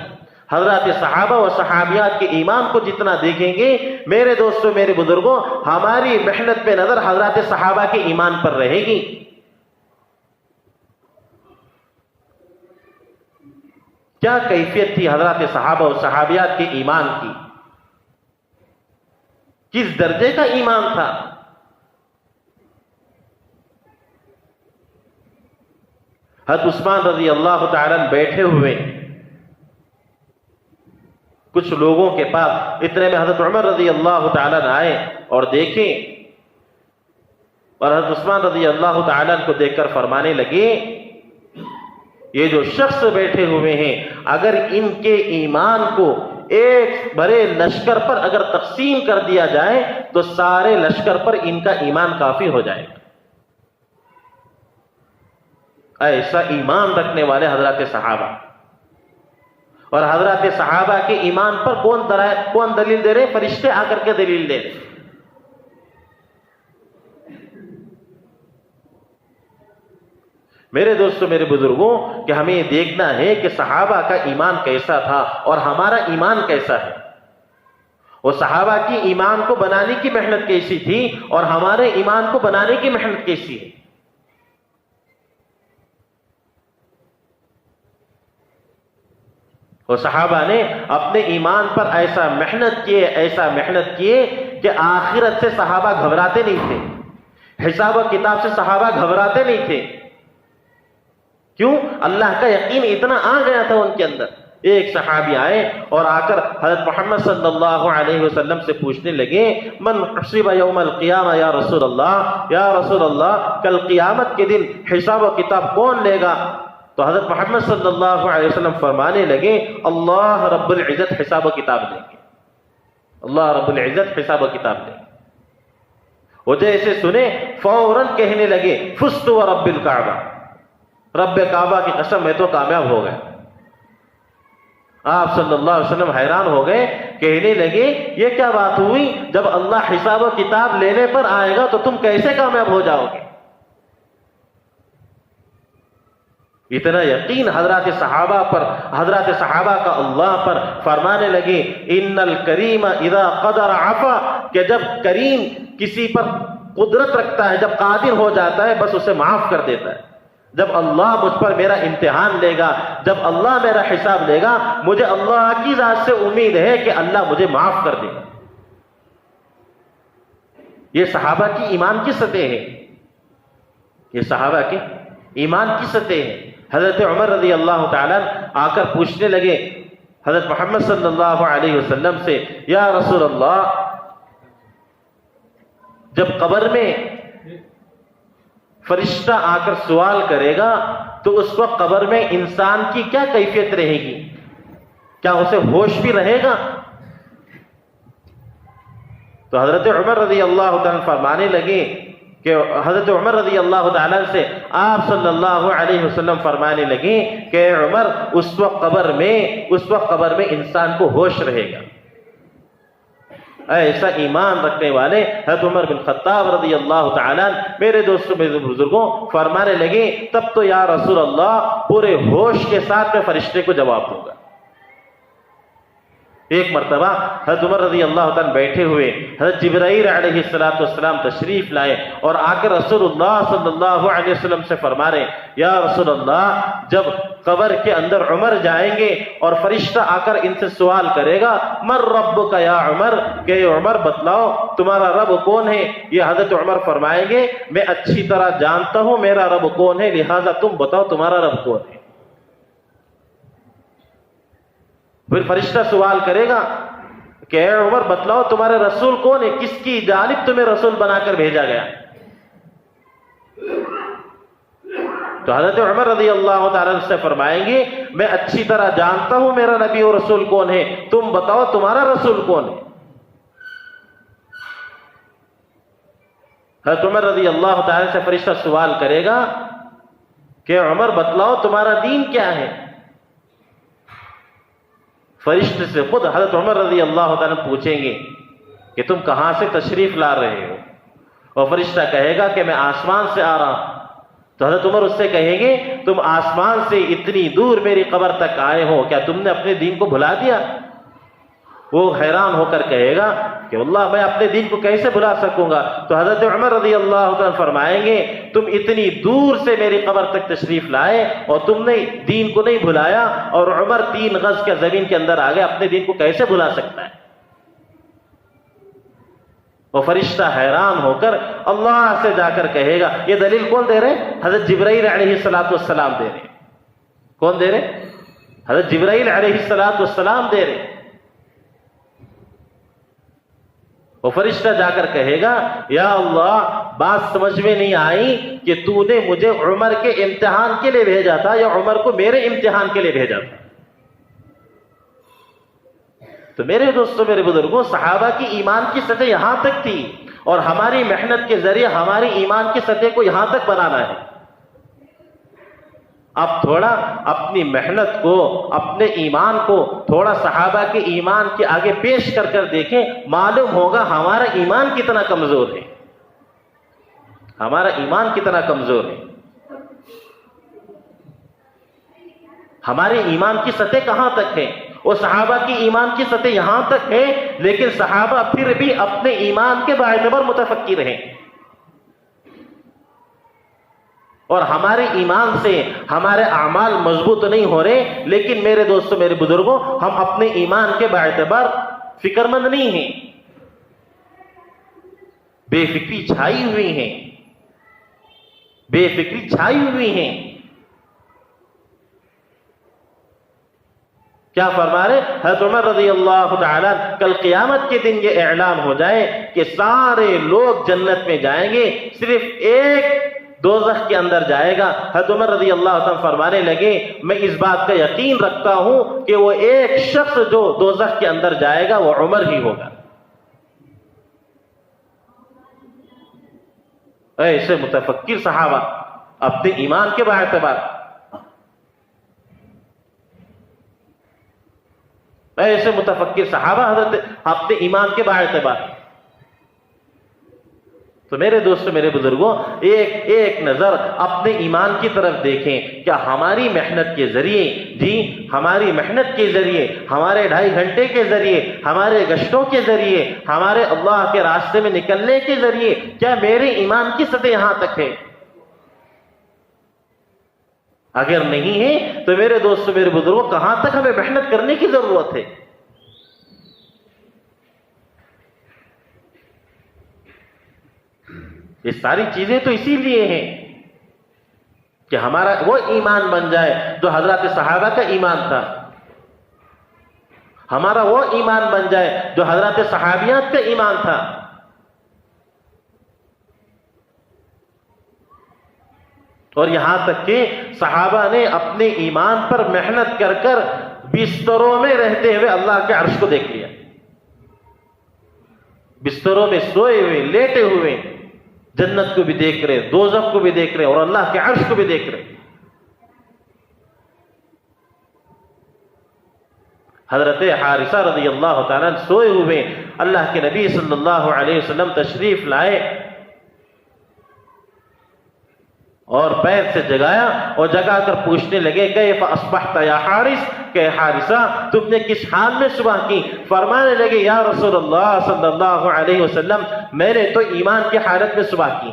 حضرات صحابہ و صحابیات کے ایمان کو جتنا دیکھیں گے میرے دوستوں، میرے بزرگوں، ہماری محنت پہ نظر حضرات صحابہ کے ایمان پر رہے گی. کیا کیفیت تھی حضرات صحابہ و صحابیات کے ایمان کی، کس درجے کا ایمان تھا. حضرت عثمان رضی اللہ تعالیٰ بیٹھے ہوئے کچھ لوگوں کے پاس. اتنے میں حضرت عمر رضی اللہ تعالیٰ آئے اور دیکھیں، اور حضرت عثمان رضی اللہ تعالیٰ کو دیکھ کر فرمانے لگے یہ جو شخص بیٹھے ہوئے ہیں اگر ان کے ایمان کو ایک بڑے لشکر پر اگر تقسیم کر دیا جائے تو سارے لشکر پر ان کا ایمان کافی ہو جائے گا. ایسا ایمان رکھنے والے حضرات صحابہ، اور حضرات صحابہ کے ایمان پر کون دلیل دے رہے؟ فرشتے آ کر کے دلیل دے رہے. میرے دوستوں، میرے بزرگوں، کہ ہمیں یہ دیکھنا ہے کہ صحابہ کا ایمان کیسا تھا اور ہمارا ایمان کیسا ہے. وہ صحابہ کی ایمان کو بنانے کی محنت کیسی تھی اور ہمارے ایمان کو بنانے کی محنت کیسی ہے. وہ صحابہ نے اپنے ایمان پر ایسا محنت کیے کہ آخرت سے صحابہ گھبراتے نہیں تھے، حساب و کتاب سے صحابہ گھبراتے نہیں تھے. کیوں؟ اللہ کا یقین اتنا آ گیا تھا ان کے اندر. ایک صحابی آئے اور آ کر حضرت محمد صلی اللہ علیہ وسلم سے پوچھنے لگے من حسب یوم القیامہ یا رسول اللہ، کل قیامت کے دن حساب و کتاب کون لے گا؟ تو حضرت محمد صلی اللہ علیہ وسلم فرمانے لگے اللہ رب العزت حساب و کتاب لیں گے، اللہ رب العزت حساب و کتاب لیں گے. وہ جیسے سنے فوراً کہنے لگے فزت ورب الکعبہ، رب کعبہ کی قسم میں تو کامیاب ہو گئے. آپ صلی اللہ علیہ وسلم حیران ہو گئے، کہنے لگے یہ کیا بات ہوئی؟ جب اللہ حساب و کتاب لینے پر آئے گا تو تم کیسے کامیاب ہو جاؤ گے؟ اتنا یقین حضرات صحابہ پر، حضرات صحابہ کا اللہ پر. فرمانے لگے ان الکریم اذا قدر عفا، کہ جب کریم کسی پر قدرت رکھتا ہے، جب قادر ہو جاتا ہے بس اسے معاف کر دیتا ہے. جب اللہ مجھ پر میرا امتحان لے گا، جب اللہ میرا حساب لے گا، مجھے اللہ کی ذات سے امید ہے کہ اللہ مجھے معاف کر دے گا. یہ صحابہ کی ایمان کی سطح ہے، یہ صحابہ کے ایمان کی سطح ہے. حضرت عمر رضی اللہ تعالیٰ آ کر پوچھنے لگے حضرت محمد صلی اللہ علیہ وسلم سے یا رسول اللہ، جب قبر میں فرشتہ آ کر سوال کرے گا تو اس وقت قبر میں انسان کی کیا کیفیت رہے گی؟ کیا اسے ہوش بھی رہے گا؟ تو حضرت عمر رضی اللہ تعالیٰ فرمانے لگے کہ حضرت عمر رضی اللہ تعالیٰ سے آپ صلی اللہ علیہ وسلم فرمانے لگے کہ عمر اس وقت قبر میں انسان کو ہوش رہے گا. ایسا ایمان رکھنے والے حضرت عمر بن خطاب رضی اللہ تعالیٰ، میرے دوستوں میرے بزرگوں، فرمانے لگے تب تو یا رسول اللہ پورے ہوش کے ساتھ میں فرشتے کو جواب دوں گا. ایک مرتبہ حضرت عمر رضی اللہ تعالیٰ بیٹھے ہوئے، حضرت جبرائیل علیہ السلام تشریف لائے اور آ کر رسول اللہ صلی اللہ علیہ وسلم سے فرما رہے یا رسول اللہ، جب قبر کے اندر عمر جائیں گے اور فرشتہ آ کر ان سے سوال کرے گا من ربک یا عمر، کہ عمر بتلاؤ تمہارا رب کون ہے؟ یہ حضرت عمر فرمائیں گے میں اچھی طرح جانتا ہوں میرا رب کون ہے، لہذا تم بتاؤ تمہارا رب کون ہے. پھر فرشتہ سوال کرے گا کہ اے عمر بتلاؤ تمہارے رسول کون ہے، کس کی جانب تمہیں رسول بنا کر بھیجا گیا؟ تو حضرت عمر رضی اللہ تعالیٰ سے فرمائیں گے میں اچھی طرح جانتا ہوں میرا نبی و رسول کون ہے، تم بتاؤ تمہارا رسول کون ہے. حضرت عمر رضی اللہ تعالیٰ سے فرشتہ سوال کرے گا کہ عمر بتلاؤ تمہارا دین کیا ہے. فرشتے سے خود حضرت عمر رضی اللہ تعالیٰ پوچھیں گے کہ تم کہاں سے تشریف لا رہے ہو؟ اور فرشتہ کہے گا کہ میں آسمان سے آ رہا ہوں. تو حضرت عمر اس سے کہیں گے تم آسمان سے اتنی دور میری قبر تک آئے ہو، کیا تم نے اپنے دین کو بھلا دیا؟ وہ حیران ہو کر کہے گا کہ واللہ میں اپنے دین کو کیسے بھلا سکوں گا. تو حضرت عمر رضی اللہ تعالیٰ فرمائیں گے تم اتنی دور سے میری قبر تک تشریف لائے اور تم نے دین کو نہیں بھلایا، اور عمر 3 گز کے زمین کے اندر آ گئے، اپنے دین کو کیسے بھلا سکتا ہے؟ وہ فرشتہ حیران ہو کر اللہ سے جا کر کہے گا. یہ دلیل کون دے رہے؟ حضرت جبرائیل علیہ السلام دے رہے. کون دے رہے؟ حضرت جبرائیل علیہ السلام دے رہے. وہ فرشتہ جا کر کہے گا یا اللہ بات سمجھ میں نہیں آئی کہ تو نے مجھے عمر کے امتحان کے لیے بھیجا تھا یا عمر کو میرے امتحان کے لیے بھیجا تھا. تو میرے دوستوں میرے بزرگوں صحابہ کی ایمان کی سطح یہاں تک تھی اور ہماری محنت کے ذریعے ہماری ایمان کی سطح کو یہاں تک بنانا ہے. اب تھوڑا اپنی محنت کو اپنے ایمان کو تھوڑا صحابہ کے ایمان کے آگے پیش کر کر دیکھیں, معلوم ہوگا ہمارا ایمان کتنا کمزور ہے, ہمارا ایمان کتنا کمزور ہے, ہمارے ایمان کی سطح کہاں تک ہے. وہ صحابہ کی ایمان کی سطح یہاں تک ہے لیکن صحابہ پھر بھی اپنے ایمان کے باعتبار متفکر ہیں, اور ہمارے ایمان سے ہمارے اعمال مضبوط نہیں ہو رہے لیکن میرے دوستوں میرے بزرگوں ہم اپنے ایمان کے باعتبار فکر مند نہیں ہیں, بے فکری چھائی ہوئی ہیں, بے فکری چھائی ہوئی ہیں. کیا فرما رہے حضرت عمر رضی اللہ تعالی کل قیامت کے دن یہ اعلان ہو جائے کہ سارے لوگ جنت میں جائیں گے, صرف ایک دوزخ کے اندر جائے گا. حضرت عمر رضی اللہ تعالی فرمانے لگے میں اس بات کا یقین رکھتا ہوں کہ وہ ایک شخص جو دوزخ کے اندر جائے گا وہ عمر ہی ہوگا. ایسے متفکر صحابہ اپنے ایمان کے باعتبار, ایسے متفکر صحابہ حضرت اپنے ایمان کے باعتبار. تو میرے دوستوں میرے بزرگوں ایک نظر اپنے ایمان کی طرف دیکھیں. کیا ہماری محنت کے ذریعے, جی ہماری محنت کے ذریعے, ہمارے 2.5 گھنٹے کے ذریعے, ہمارے گشتوں کے ذریعے, ہمارے اللہ کے راستے میں نکلنے کے ذریعے کیا میرے ایمان کی سطح یہاں تک ہے؟ اگر نہیں ہے تو میرے دوستوں میرے بزرگوں کہاں تک ہمیں محنت کرنے کی ضرورت ہے؟ یہ ساری چیزیں تو اسی لیے ہیں کہ ہمارا وہ ایمان بن جائے جو حضرات صحابہ کا ایمان تھا, ہمارا وہ ایمان بن جائے جو حضرات صحابیات کا ایمان تھا. اور یہاں تک کہ صحابہ نے اپنے ایمان پر محنت کر کر بستروں میں رہتے ہوئے اللہ کے عرش کو دیکھ لیا, بستروں میں سوئے ہوئے لیٹے ہوئے جنت کو بھی دیکھ رہے, دوزخ کو بھی دیکھ رہے اور اللہ کے عرش کو بھی دیکھ رہے. حضرت حارثہ رضی اللہ تعالیٰ سوئے ہوئے اللہ کے نبی صلی اللہ علیہ وسلم تشریف لائے اور پیر سے جگایا اور جگا کر پوچھنے لگے کیف اصبحت یا حارث, کہ حارثہ تم نے کس حال میں صبح کی؟ فرمانے لگے یا رسول اللہ صلی اللہ علیہ وسلم میں نے تو ایمان کی حالت میں صبح کی.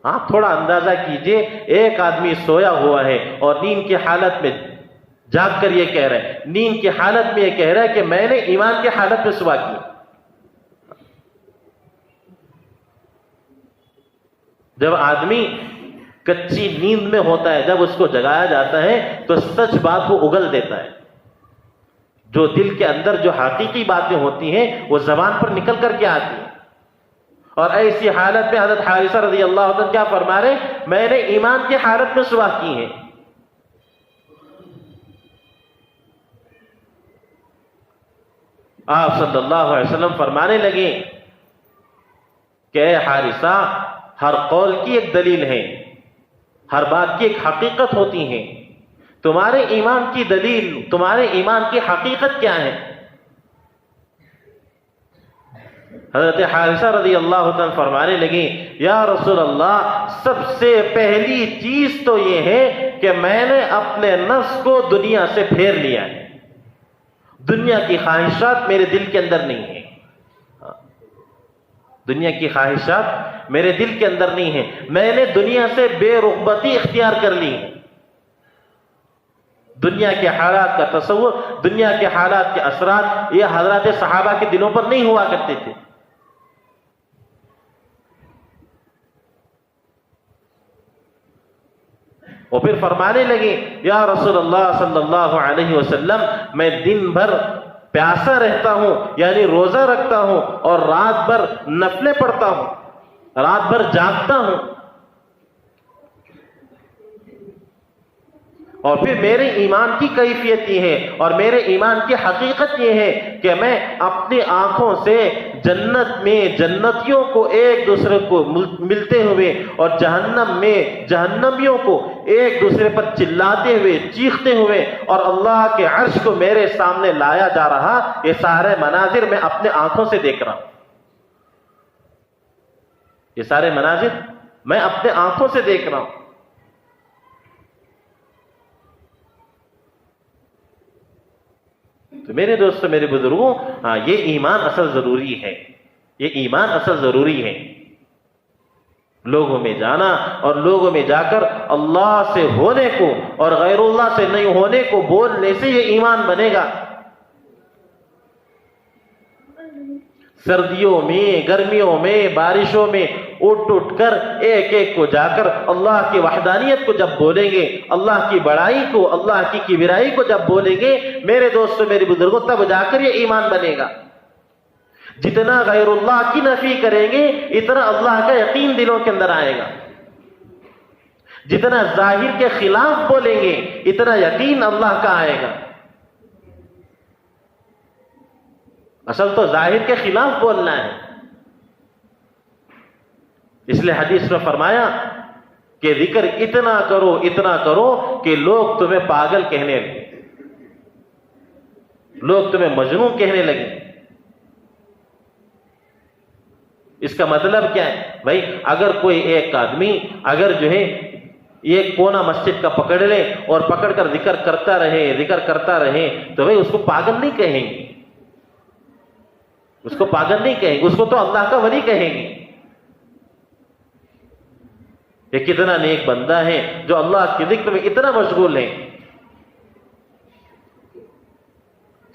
آپ تھوڑا اندازہ کیجئے, ایک آدمی سویا ہوا ہے اور نیند کی حالت میں جاگ کر یہ کہہ رہا ہے, نیند کی حالت میں یہ کہہ رہا ہے کہ میں نے ایمان کی حالت میں صبح کی. جب آدمی کچی نیند میں ہوتا ہے, جب اس کو جگایا جاتا ہے تو سچ بات کو اگل دیتا ہے. جو دل کے اندر جو حقیقی باتیں ہوتی ہیں وہ زبان پر نکل کر کے آتی ہیں. اور ایسی حالت میں حضرت حارثہ رضی اللہ عنہ کیا فرما رہے, میں نے ایمان کی حالت میں صبح کی ہے. آپ صلی اللہ علیہ وسلم فرمانے لگے کہ اے حارثہ ہر قول کی ایک دلیل ہے, ہر بات کی ایک حقیقت ہوتی ہے. تمہارے ایمان کی دلیل, تمہارے ایمان کی حقیقت کیا ہے؟ حضرت حارثہ رضی اللہ عنہ فرمانے لگے یا رسول اللہ سب سے پہلی چیز تو یہ ہے کہ میں نے اپنے نفس کو دنیا سے پھیر لیا ہے. دنیا کی خواہشات میرے دل کے اندر نہیں ہیں, دنیا کی خواہشات میرے دل کے اندر نہیں ہیں. میں نے دنیا سے بے رغبتی اختیار کر لی. دنیا کے حالات کا تصور, دنیا کے حالات کے اثرات یہ حضرات صحابہ کے دلوں پر نہیں ہوا کرتے تھے. وہ پھر فرمانے لگے یا رسول اللہ صلی اللہ علیہ وسلم میں دن بھر پیاسا رہتا ہوں یعنی روزہ رکھتا ہوں اور رات بھر نفلیں پڑھتا ہوں, رات بھر جاگتا ہوں, اور پھر میرے ایمان کی کیفیت یہ ہے اور میرے ایمان کی حقیقت یہ ہے کہ میں اپنی آنکھوں سے جنت میں جنتیوں کو ایک دوسرے کو ملتے ہوئے اور جہنم میں جہنمیوں کو ایک دوسرے پر چلاتے ہوئے چیختے ہوئے اور اللہ کے عرش کو میرے سامنے لایا جا رہا, یہ سارے مناظر میں اپنے آنکھوں سے دیکھ رہا ہوں. یہ سارے مناظر میں اپنے آنکھوں سے دیکھ رہا ہوں. تو میرے دوستو, میرے بزرگوں, یہ ایمان اصل ضروری ہے, یہ ایمان اصل ضروری ہے. لوگوں میں جانا اور لوگوں میں جا کر اللہ سے ہونے کو اور غیر اللہ سے نہیں ہونے کو بولنے سے یہ ایمان بنے گا. سردیوں میں, گرمیوں میں, بارشوں میں اٹھ اٹھ کر ایک ایک کو جا کر اللہ کی وحدانیت کو جب بولیں گے, اللہ کی بڑائی کو, اللہ کی کبریائی کو جب بولیں گے میرے دوستو, میرے بزرگوں, تب جا کر یہ ایمان بنے گا. جتنا غیر اللہ کی نفی کریں گے اتنا اللہ کا یقین دلوں کے اندر آئے گا. جتنا ظاہر کے خلاف بولیں گے اتنا یقین اللہ کا آئے گا. اصل تو ظاہر کے خلاف بولنا ہے. اس لیے حدیث میں فرمایا کہ ذکر اتنا کرو کہ لوگ تمہیں پاگل کہنے لگے, لوگ تمہیں مجنون کہنے لگے. اس کا مطلب کیا ہے بھائی؟ اگر کوئی ایک آدمی اگر جو ہے ایک کونا مسجد کا پکڑ لے اور پکڑ کر ذکر کرتا رہے تو بھائی اس کو پاگل نہیں کہیں گے, اس کو پاگل نہیں کہیں گے, اس کو تو اللہ کا ولی کہیں گے. یہ کتنا نیک بندہ ہے جو اللہ کے ذکر میں اتنا مشغول ہے.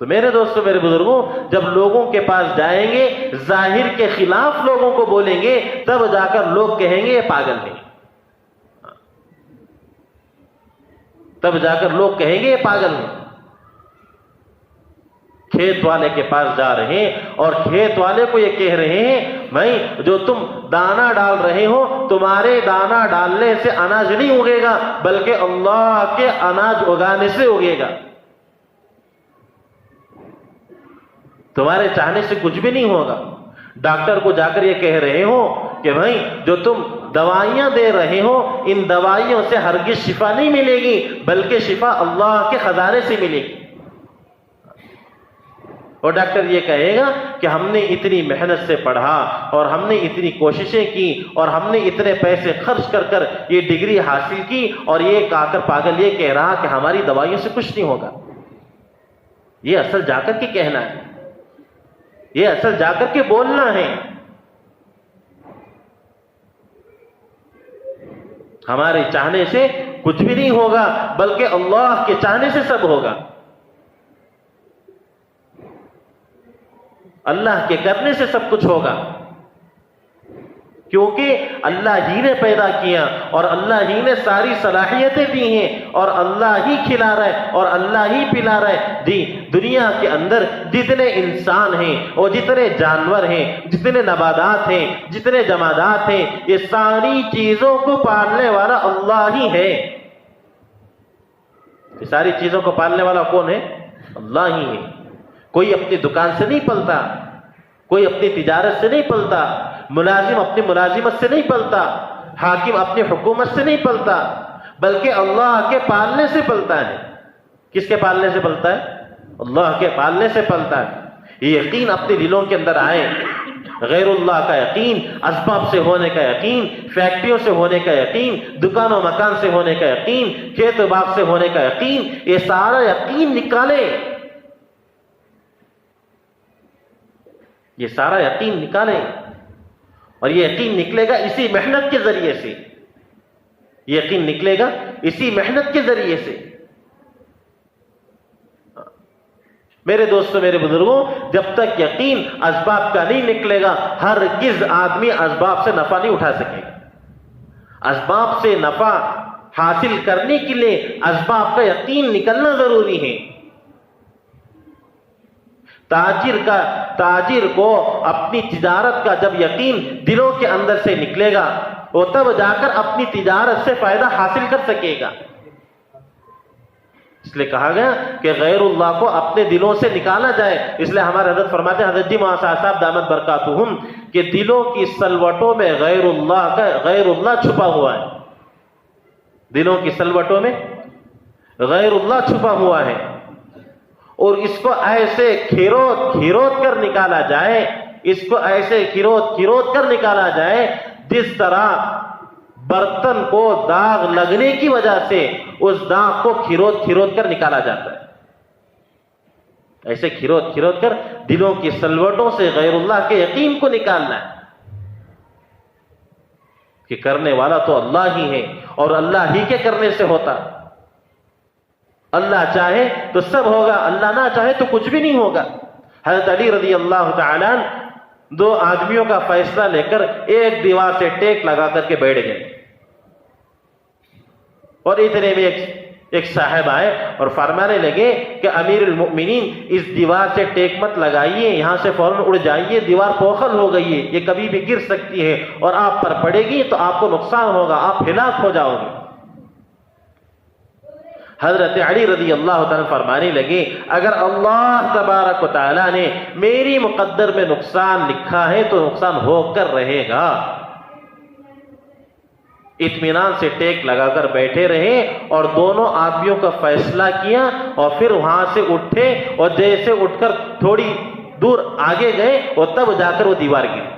تو میرے دوستو, میرے بزرگوں, جب لوگوں کے پاس جائیں گے ظاہر کے خلاف لوگوں کو بولیں گے تب جا کر لوگ کہیں گے یہ پاگل ہے, تب جا کر لوگ کہیں گے یہ پاگل ہے. کھیت والے کے پاس جا رہے ہیں اور کھیت والے کو یہ کہہ رہے ہیں بھائی جو تم دانا ڈال رہے ہو تمہارے دانا ڈالنے سے اناج نہیں اگے گا بلکہ اللہ کے اناج اگانے سے اگے گا. تمہارے چاہنے سے کچھ بھی نہیں ہوگا. ڈاکٹر کو جا کر یہ کہہ رہے ہو کہ بھائی جو تم دوائیاں دے رہے ہو ان دوائیوں سے ہرگز شفا نہیں ملے گی بلکہ شفا اللہ کے خزانے سے ملے گی. اور ڈاکٹر یہ کہے گا کہ ہم نے اتنی محنت سے پڑھا اور ہم نے اتنی کوششیں کی اور ہم نے اتنے پیسے خرچ کر کر یہ ڈگری حاصل کی اور یہ آ کر پاگل یہ کہہ رہا کہ ہماری دوائیوں سے کچھ نہیں ہوگا. یہ اصل جا کر کے کہنا ہے, یہ اصل جا کر کے بولنا ہے. ہمارے چاہنے سے کچھ بھی نہیں ہوگا بلکہ اللہ کے چاہنے سے سب ہوگا. اللہ کے کرنے سے سب کچھ ہوگا کیونکہ اللہ ہی نے پیدا کیا اور اللہ ہی نے ساری صلاحیتیں دی ہیں اور اللہ ہی کھلا رہا ہے اور اللہ ہی پلا رہا ہے. جی دنیا کے اندر جتنے انسان ہیں اور جتنے جانور ہیں, جتنے نباتات ہیں, جتنے جمادات ہیں, یہ ساری چیزوں کو پالنے والا اللہ ہی ہے. یہ ساری چیزوں کو پالنے والا کون ہے؟ اللہ ہی ہے. کوئی اپنی دکان سے نہیں پلتا, کوئی اپنی تجارت سے نہیں پلتا, ملازم اپنی ملازمت سے نہیں پلتا, حاکم اپنی حکومت سے نہیں پلتا, بلکہ اللہ کے پالنے سے پلتا ہے. کس کے پالنے سے پلتا ہے؟ اللہ کے پالنے سے پلتا ہے. یہ یقین اپنے دلوں کے اندر آئے. غیر اللہ کا یقین, اسباب سے ہونے کا یقین, فیکٹریوں سے ہونے کا یقین, دکان و مکان سے ہونے کا یقین, کھیت و باغ سے ہونے کا یقین, یہ سارا یقین نکالے, یہ سارا یقین نکالے. اور یہ یقین نکلے گا اسی محنت کے ذریعے سے, یقین نکلے گا اسی محنت کے ذریعے سے. میرے دوستو, میرے بزرگوں, جب تک یقین اسباب کا نہیں نکلے گا ہرگز آدمی اسباب سے نفع نہیں اٹھا سکے گا. اسباب سے نفع حاصل کرنے کے لیے اسباب کا یقین نکلنا ضروری ہے. تاجر کو اپنی تجارت کا جب یقین دلوں کے اندر سے نکلے گا وہ تب جا کر اپنی تجارت سے فائدہ حاصل کر سکے گا. اس لیے کہا گیا کہ غیر اللہ کو اپنے دلوں سے نکالا جائے. اس لیے ہمارے حضرت فرماتے ہیں، حضرت جی مولانا صاحب دامت برکاتہم، کہ دلوں کی سلوٹوں میں غیر اللہ چھپا ہوا ہے. دلوں کی سلوٹوں میں غیر اللہ چھپا ہوا ہے، اور اس کو ایسے کھیروت کر نکالا جائے، اس کو ایسے کھیروت کر نکالا جائے جس طرح برتن کو داغ لگنے کی وجہ سے اس داغ کو کھیروت کر نکالا جاتا ہے. ایسے کھیروت کر دلوں کی سلوٹوں سے غیر اللہ کے یقین کو نکالنا ہے کہ کرنے والا تو اللہ ہی ہے اور اللہ ہی کے کرنے سے ہوتا. اللہ چاہے تو سب ہوگا، اللہ نہ چاہے تو کچھ بھی نہیں ہوگا. حضرت علی رضی اللہ تعالیٰ دو آدمیوں کا فیصلہ لے کر ایک دیوار سے ٹیک لگا کر کے بیٹھ گئے، اور اتنے میں ایک صاحب آئے اور فرمانے لگے کہ امیر المؤمنین اس دیوار سے ٹیک مت لگائیے، یہاں سے فوراً اڑ جائیے، دیوار پوخل ہو گئی ہے، یہ کبھی بھی گر سکتی ہے اور آپ پر پڑے گی تو آپ کو نقصان ہوگا، آپ ہلاک ہو جاؤ گے. حضرت علی رضی اللہ تعالیٰ فرمانے لگے اگر اللہ تبارک و تعالیٰ نے میری مقدر میں نقصان لکھا ہے تو نقصان ہو کر رہے گا. اطمینان سے ٹیک لگا کر بیٹھے رہے اور دونوں آدمیوں کا فیصلہ کیا، اور پھر وہاں سے اٹھے اور جیسے اٹھ کر تھوڑی دور آگے گئے اور تب جا کر وہ دیوار گری.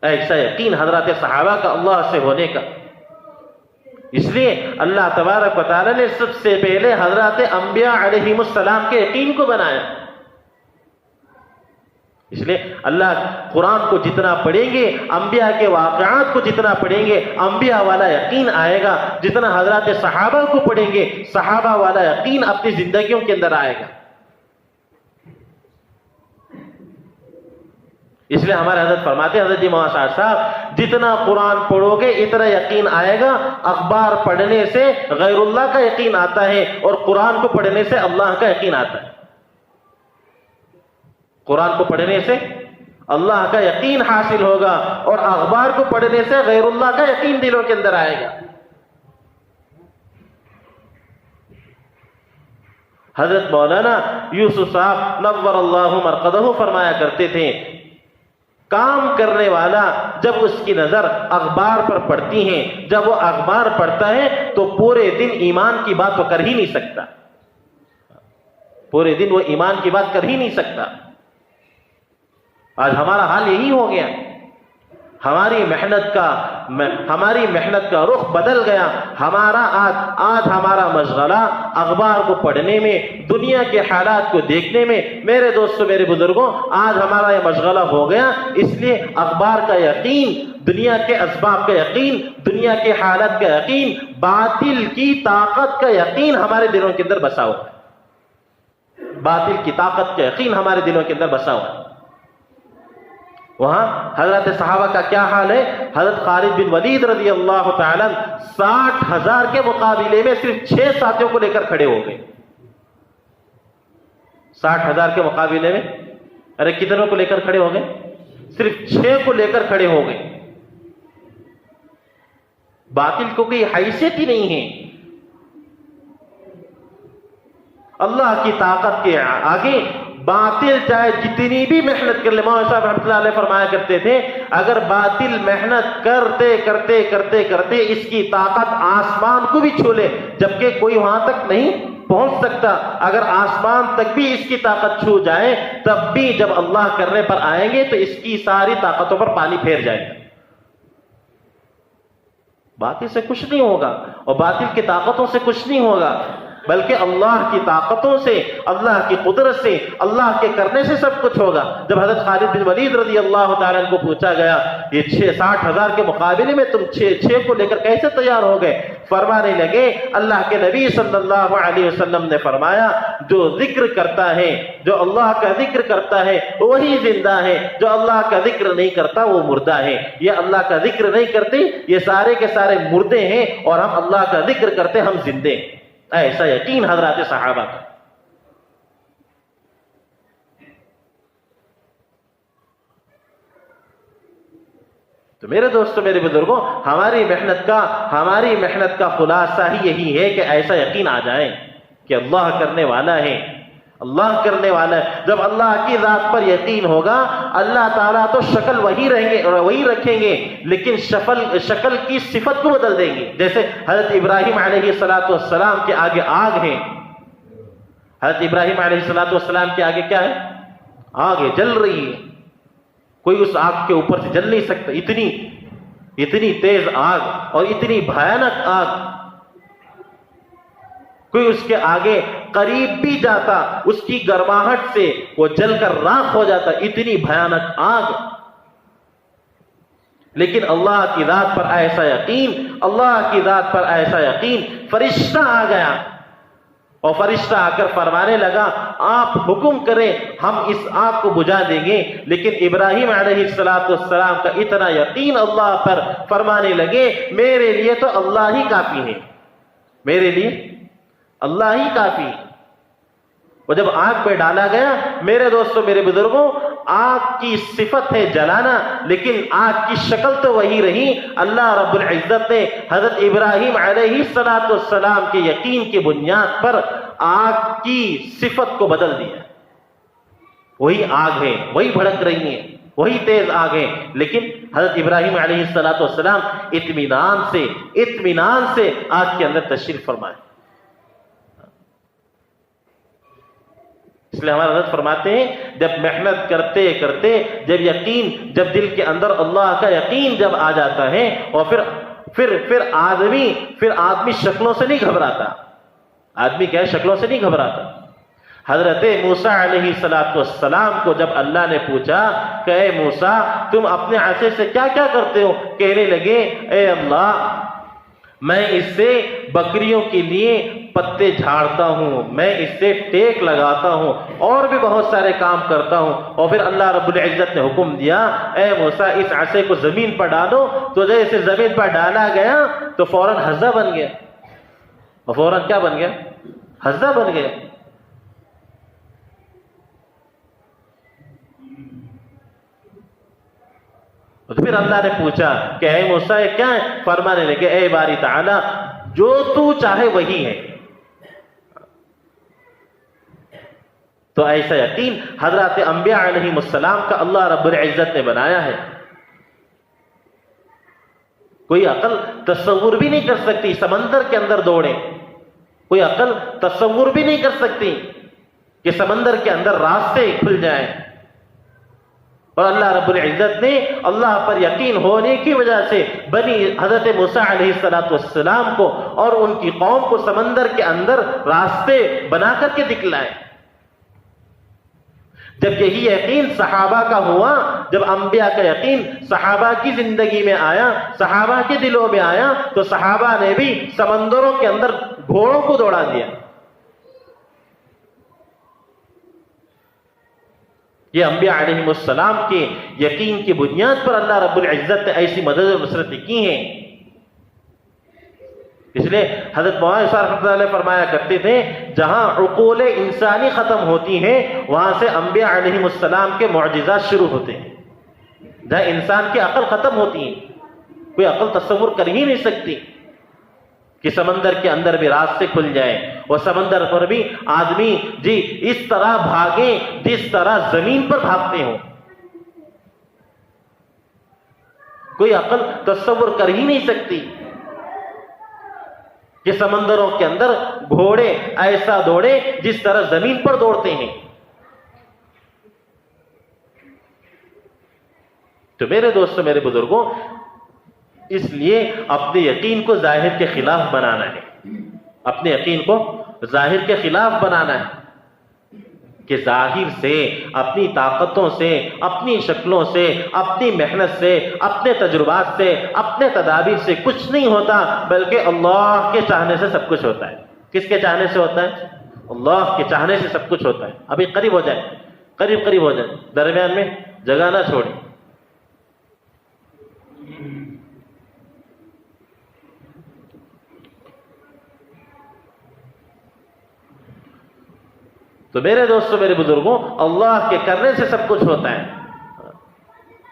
ایسا یقین حضرات صحابہ کا اللہ سے ہونے کا. اس لیے اللہ تبارک و تعالیٰ نے سب سے پہلے حضرات انبیاء علیہم السلام کے یقین کو بنایا. اس لیے اللہ قرآن کو جتنا پڑھیں گے، انبیاء کے واقعات کو جتنا پڑھیں گے، انبیاء والا یقین آئے گا. جتنا حضرات صحابہ کو پڑھیں گے، صحابہ والا یقین اپنی زندگیوں کے اندر آئے گا. اس لیے ہمارے حضرت فرماتے ہیں، حضرت جی مولانا صاحب جتنا قرآن پڑھو گے اتنا یقین آئے گا. اخبار پڑھنے سے غیر اللہ کا یقین آتا ہے اور قرآن کو پڑھنے سے اللہ کا یقین آتا ہے. قرآن کو پڑھنے سے اللہ کا یقین حاصل ہوگا اور اخبار کو پڑھنے سے غیر اللہ کا یقین دلوں کے اندر آئے گا. حضرت مولانا یوسف صاحب نور اللہ مرقدہ فرمایا کرتے تھے، کام کرنے والا جب اس کی نظر اخبار پر پڑتی ہے، جب وہ اخبار پڑھتا ہے تو پورے دن ایمان کی بات وہ کر ہی نہیں سکتا. پورے دن وہ ایمان کی بات کر ہی نہیں سکتا. آج ہمارا حال یہی ہو گیا. ہماری محنت کا رخ بدل گیا. آج ہمارا مشغلہ اخبار کو پڑھنے میں، دنیا کے حالات کو دیکھنے میں. میرے دوستوں، میرے بزرگوں، آج ہمارا یہ مشغلہ ہو گیا. اس لیے اخبار کا یقین، دنیا کے اسباب کا یقین، دنیا کے حالات کا یقین، باطل کی طاقت کا یقین ہمارے دلوں کے اندر بسا ہوا ہے. باطل کی طاقت کا یقین ہمارے دلوں کے اندر بسا ہوا ہے. وہاں حضرت صحابہ کا کیا حال ہے؟ حضرت خالد بن ولید رضی اللہ تعالیٰ 60,000 کے مقابلے میں صرف 6 ساتھیوں کو لے کر کھڑے ہو گئے. 60,000 کے مقابلے میں ارے کتنوں کو لے کر کھڑے ہو گئے؟ صرف 6 کو لے کر کھڑے ہو گئے. باطل کو کوئی حیثیت ہی نہیں ہے. اللہ کی طاقت کے آگے باطل چاہے جتنی بھی محنت کر لے. مولانا صاحب رحمۃ اللہ علیہ فرمایا کرتے تھے، اگر باطل محنت کرتے کرتے کرتے کرتے اس کی طاقت آسمان کو بھی چھو لے، جبکہ کوئی وہاں تک نہیں پہنچ سکتا، اگر آسمان تک بھی اس کی طاقت چھو جائے تب بھی جب اللہ کرنے پر آئیں گے تو اس کی ساری طاقتوں پر پانی پھیر جائے گا. باطل سے کچھ نہیں ہوگا اور باطل کی طاقتوں سے کچھ نہیں ہوگا، بلکہ اللہ کی طاقتوں سے، اللہ کی قدرت سے، اللہ کے کرنے سے سب کچھ ہوگا. جب حضرت خالد بن ولید رضی اللہ تعالیٰ عنہ کو پوچھا گیا یہ 60,000 کے مقابلے میں تم 6 کو لے کر کیسے تیار ہو گئے؟ فرمانے لگے اللہ کے نبی صلی اللہ علیہ وسلم نے فرمایا جو ذکر کرتا ہے، جو اللہ کا ذکر کرتا ہے وہی زندہ ہے، جو اللہ کا ذکر نہیں کرتا وہ مردہ ہے. یہ اللہ کا ذکر نہیں کرتے، یہ سارے کے سارے مردے ہیں، اور ہم اللہ کا ذکر کرتے ہم زندے ہیں. ایسا یقین حضرات صحابہ کا. تو میرے دوستوں میرے بزرگوں ہماری محنت کا خلاصہ ہی یہی ہے کہ ایسا یقین آ جائے کہ اللہ کرنے والا ہے، اللہ کرنے والا ہے۔ جب اللہ کی ذات پر یقین ہوگا، اللہ تعالیٰ تو شکل وہی رکھیں گے لیکن شکل کی صفت کو بدل دیں گے۔ جیسے حضرت ابراہیم علیہ السلام کے آگے آگ ہے، حضرت ابراہیم علیہ السلام کے آگے کیا ہے؟ آگ ہے، جل رہی ہے، کوئی اس آگ کے اوپر سے جل نہیں سکتا، اتنی تیز آگ اور اتنی بھیانک آگ، کوئی اس کے آگے قریب بھی جاتا اس کی گرماہٹ سے وہ جل کر راکھ ہو جاتا، اتنی بھیانک آگ۔ لیکن اللہ کی ذات پر ایسا یقین، اللہ کی ذات پر ایسا یقین، فرشتہ آ گیا اور فرشتہ آ کر فرمانے لگا آپ حکم کریں ہم اس آگ کو بجھا دیں گے۔ لیکن ابراہیم علیہ السلام کا اتنا یقین اللہ پر، فرمانے لگے میرے لیے تو اللہ ہی کافی ہے، میرے لیے اللہ ہی کافی۔ اور جب آگ پہ ڈالا گیا، میرے دوستوں میرے بزرگوں، آگ کی صفت ہے جلانا لیکن آگ کی شکل تو وہی رہی۔ اللہ رب العزت نے حضرت ابراہیم علیہ السلام کے یقین کی بنیاد پر آگ کی صفت کو بدل دیا۔ وہی آگ ہے، وہی بھڑک رہی ہے، وہی تیز آگ ہے، لیکن حضرت ابراہیم علیہ السلام اطمینان سے آگ کے اندر تشریف فرمائے۔ اس لیے ہمارے حضرت فرماتے ہیں جب محنت کرتے کرتے جب دل کے اندر اللہ کا یقین جب آ جاتا ہے اور پھر آدمی شکلوں سے نہیں گھبراتا، آدمی کیا ہے شکلوں سے نہیں گھبراتا۔ حضرت موسیٰ علیہ السلام کو جب اللہ نے پوچھا کہ اے موسیٰ تم اپنے عصا سے کیا کیا کرتے ہو، کہنے لگے اے اللہ میں اس سے بکریوں کے لیے پتے جھاڑتا ہوں، میں اس سے ٹیک لگاتا ہوں اور بھی بہت سارے کام کرتا ہوں۔ اور پھر اللہ رب العزت نے حکم دیا اے موسیٰ اس عصا کو زمین پر ڈالو، تو جیسے زمین پر ڈالا گیا تو فوراً ہزہ بن گیا، اور فوراً کیا بن گیا؟ ہزہ بن گیا۔ تو پھر اللہ نے پوچھا کہ اے موسیٰ یہ کیا ہے؟ فرمانے لگے اے باری تعالیٰ جو تو چاہے وہی ہے۔ تو ایسا یقین حضرات انبیاء علیہ السلام کا اللہ رب العزت نے بنایا ہے۔ کوئی عقل تصور بھی نہیں کر سکتی سمندر کے اندر دوڑے، کوئی عقل تصور بھی نہیں کر سکتی کہ سمندر کے اندر راستے کھل جائیں، اور اللہ رب العزت نے اللہ پر یقین ہونے کی وجہ سے حضرت موسیٰ علیہ السلام کو اور ان کی قوم کو سمندر کے اندر راستے بنا کر کے دکھلائے۔ جب یہی یقین صحابہ کا ہوا، جب انبیاء کا یقین صحابہ کی زندگی میں آیا، صحابہ کے دلوں میں آیا، تو صحابہ نے بھی سمندروں کے اندر گھوڑوں کو دوڑا دیا۔ یہ انبیاء علیہ السلام کے یقین کی بنیاد پر اللہ رب العزت نے ایسی مدد و نصرت کی ہیں۔ اس لیے حضرت مولانا صاحب رحمۃ اللہ علیہ فرمایا کرتے تھے جہاں عقول انسانی ختم ہوتی ہیں وہاں سے انبیاء علیہ السلام کے معجزات شروع ہوتے ہیں۔ جہاں انسان کی عقل ختم ہوتی ہے، کوئی عقل تصور کر ہی نہیں سکتی کہ سمندر کے اندر بھی راستے کھل جائیں، اور سمندر پر بھی آدمی اس طرح بھاگیں جس طرح زمین پر بھاگتے ہوں۔ کوئی عقل تصور کر ہی نہیں سکتی کہ سمندروں کے اندر گھوڑے ایسا دوڑے جس طرح زمین پر دوڑتے ہیں۔ تو میرے دوستوں میرے بزرگوں، اس لیے اپنے یقین کو ظاہر کے خلاف بنانا ہے، اپنے یقین کو ظاہر کے خلاف بنانا ہے کہ ظاہر سے، اپنی طاقتوں سے، اپنی شکلوں سے، اپنی محنت سے، اپنے تجربات سے، اپنے تدابیر سے کچھ نہیں ہوتا، بلکہ اللہ کے چاہنے سے سب کچھ ہوتا ہے۔ کس کے چاہنے سے ہوتا ہے؟ اللہ کے چاہنے سے سب کچھ ہوتا ہے۔ ابھی قریب ہو جائے، قریب ہو جائے، درمیان میں جگہ نہ چھوڑیں۔ تو میرے دوستوں میرے بزرگوں، اللہ کے کرنے سے سب کچھ ہوتا ہے،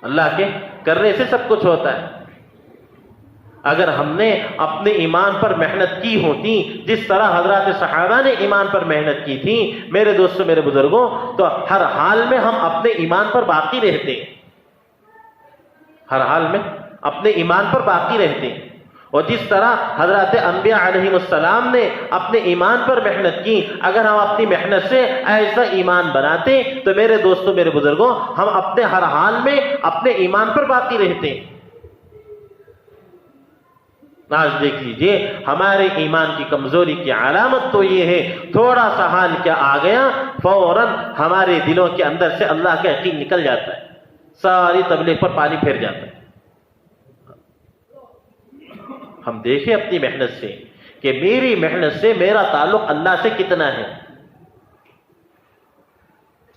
اللہ کے کرنے سے سب کچھ ہوتا ہے. اگر ہم نے اپنے ایمان پر محنت کی ہوتی جس طرح حضرات صحابہ نے ایمان پر محنت کی تھی میرے دوستوں میرے بزرگوں، تو ہر حال میں ہم اپنے ایمان پر باقی رہتے، ہر حال میں اپنے ایمان پر باقی رہتے. اور جس طرح حضرات انبیاء علیہ السلام نے اپنے ایمان پر محنت کی، اگر ہم اپنی محنت سے ایسا ایمان بناتے تو میرے دوستوں میرے بزرگوں ہم اپنے ہر حال میں اپنے ایمان پر باقی رہتے. آج دیکھ لیجئے ہمارے ایمان کی کمزوری کی علامت تو یہ ہے، تھوڑا سا حال کیا آ گیا فوراً ہمارے دلوں کے اندر سے اللہ کا یقین نکل جاتا ہے، ساری تبلیغ پر پانی پھیر جاتا ہے. ہم دیکھیں اپنی محنت سے کہ میری محنت سے میرا تعلق اللہ سے کتنا ہے.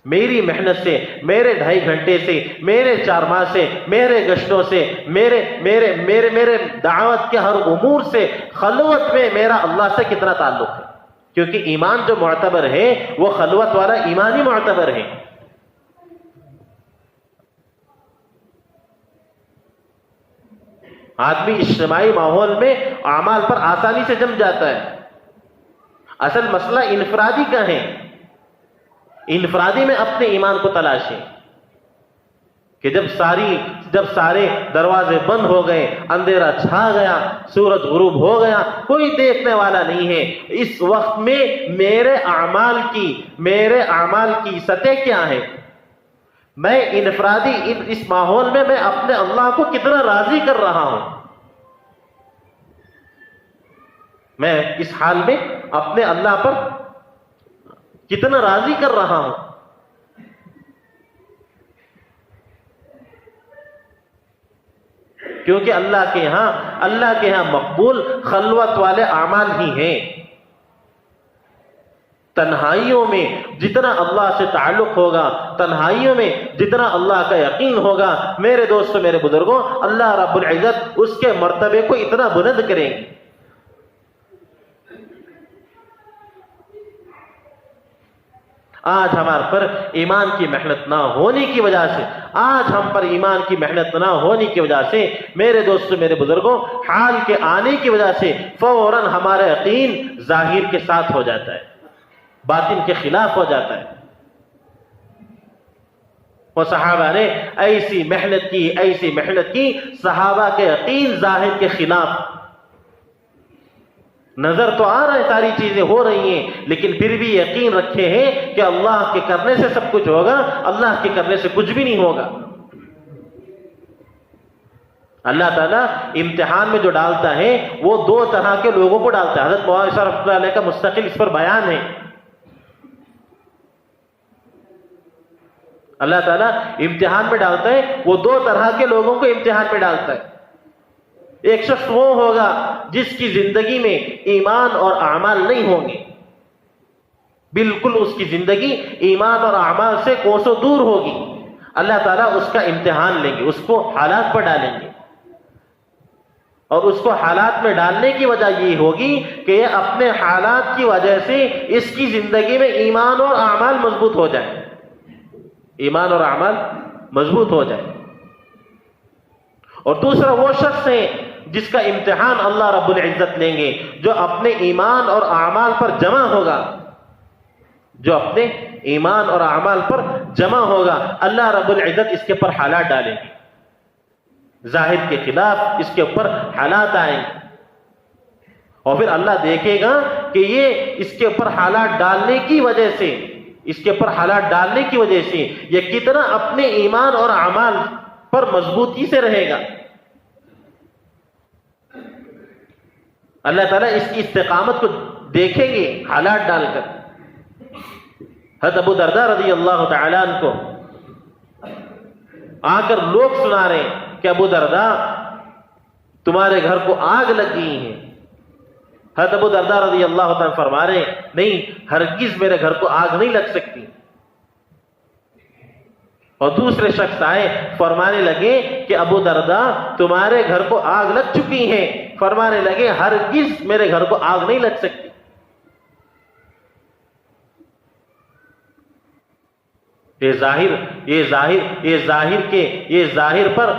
میری محنت سے، میرے 2.5 گھنٹے سے، میرے 4 ماہ سے، میرے گشتوں سے، میرے دعوت کے ہر امور سے، خلوت میں میرا اللہ سے کتنا تعلق ہے. کیونکہ ایمان جو معتبر ہے وہ خلوت والا ایمان ہی معتبر ہے. آدمی اجتماعی ماحول میں اعمال پر آسانی سے جم جاتا ہے. اصل مسئلہ انفرادی کا ہے. انفرادی میں اپنے ایمان کو تلاشیں کہ جب سارے دروازے بند ہو گئے، اندھیرا چھا گیا، سورج غروب ہو گیا، کوئی دیکھنے والا نہیں ہے، اس وقت میں میرے اعمال کی سطح کیا ہے؟ میں انفرادی اس ماحول میں میں اپنے اللہ کو کتنا راضی کر رہا ہوں؟ میں اس حال میں اپنے اللہ پر کتنا راضی کر رہا ہوں؟ کیونکہ اللہ کے ہاں مقبول خلوت والے اعمال ہی ہیں. تنہائیوں میں جتنا اللہ سے تعلق ہوگا، تنہائیوں میں جتنا اللہ کا یقین ہوگا، میرے دوستوں میرے بزرگوں اللہ رب العزت اس کے مرتبے کو اتنا بلند کریں گے. آج ہمارے پر ایمان کی محنت نہ ہونے کی وجہ سے، میرے دوستوں میرے بزرگوں حال کے آنے کی وجہ سے فوراً ہمارا یقین ظاہر کے ساتھ ہو جاتا ہے، باطن کے خلاف ہو جاتا ہے. وہ صحابہ نے ایسی محنت کی صحابہ کے یقین ظاہر کے خلاف. نظر تو آ رہا ہے ساری چیزیں ہو رہی ہیں، لیکن پھر بھی یقین رکھے ہیں کہ اللہ کے کرنے سے سب کچھ ہوگا، اللہ کے کرنے سے کچھ بھی نہیں ہوگا. اللہ تعالیٰ امتحان میں جو ڈالتا ہے وہ 2 طرح کے لوگوں کو ڈالتا ہے. حضرت مولانا رحمۃ اللہ علیہ کا مستقل اس پر بیان ہے. اللہ تعالیٰ امتحان میں ڈالتا ہے، وہ 2 طرح کے لوگوں کو امتحان میں ڈالتا ہے. ایک شخص وہ ہوگا جس کی زندگی میں ایمان اور اعمال نہیں ہوں گے، بالکل اس کی زندگی ایمان اور اعمال سے کوسوں دور ہوگی. اللہ تعالیٰ اس کا امتحان لیں گے، اس کو حالات پر ڈالیں گے، اور اس کو حالات میں ڈالنے کی وجہ یہ ہوگی کہ یہ اپنے حالات کی وجہ سے اس کی زندگی میں ایمان اور اعمال مضبوط ہو جائے، ایمان اور اعمال مضبوط ہو جائے. اور دوسرا وہ شخص ہے جس کا امتحان اللہ رب العزت لیں گے، جو اپنے ایمان اور اعمال پر جمع ہوگا، جو اپنے ایمان اور اعمال پر جمع ہوگا. اللہ رب العزت اس کے اوپر حالات ڈالیں گے، ظاہر کے خلاف اس کے اوپر حالات آئیں گے، اور پھر اللہ دیکھے گا کہ یہ اس کے اوپر حالات ڈالنے کی وجہ سے یہ کتنا اپنے ایمان اور اعمال پر مضبوطی سے رہے گا. اللہ تعالیٰ اس کی استقامت کو دیکھیں گے حالات ڈال کر. حضرت ابو درداء رضی اللہ تعالیٰ عنہ کو آ کر لوگ سنا رہے ہیں کہ ابو درداء تمہارے گھر کو آگ لگ گئی ہے. حضرت ابو درداء رضی اللہ تعالیٰ فرما رہے ہیں نہیں، ہرگز میرے گھر کو آگ نہیں لگ سکتی. اور دوسرے شخص آئے فرمانے لگے کہ ابو درداء تمہارے گھر کو آگ لگ چکی ہے. فرمانے لگے ہرگز میرے گھر کو آگ نہیں لگ سکتی. یہ ظاہر پر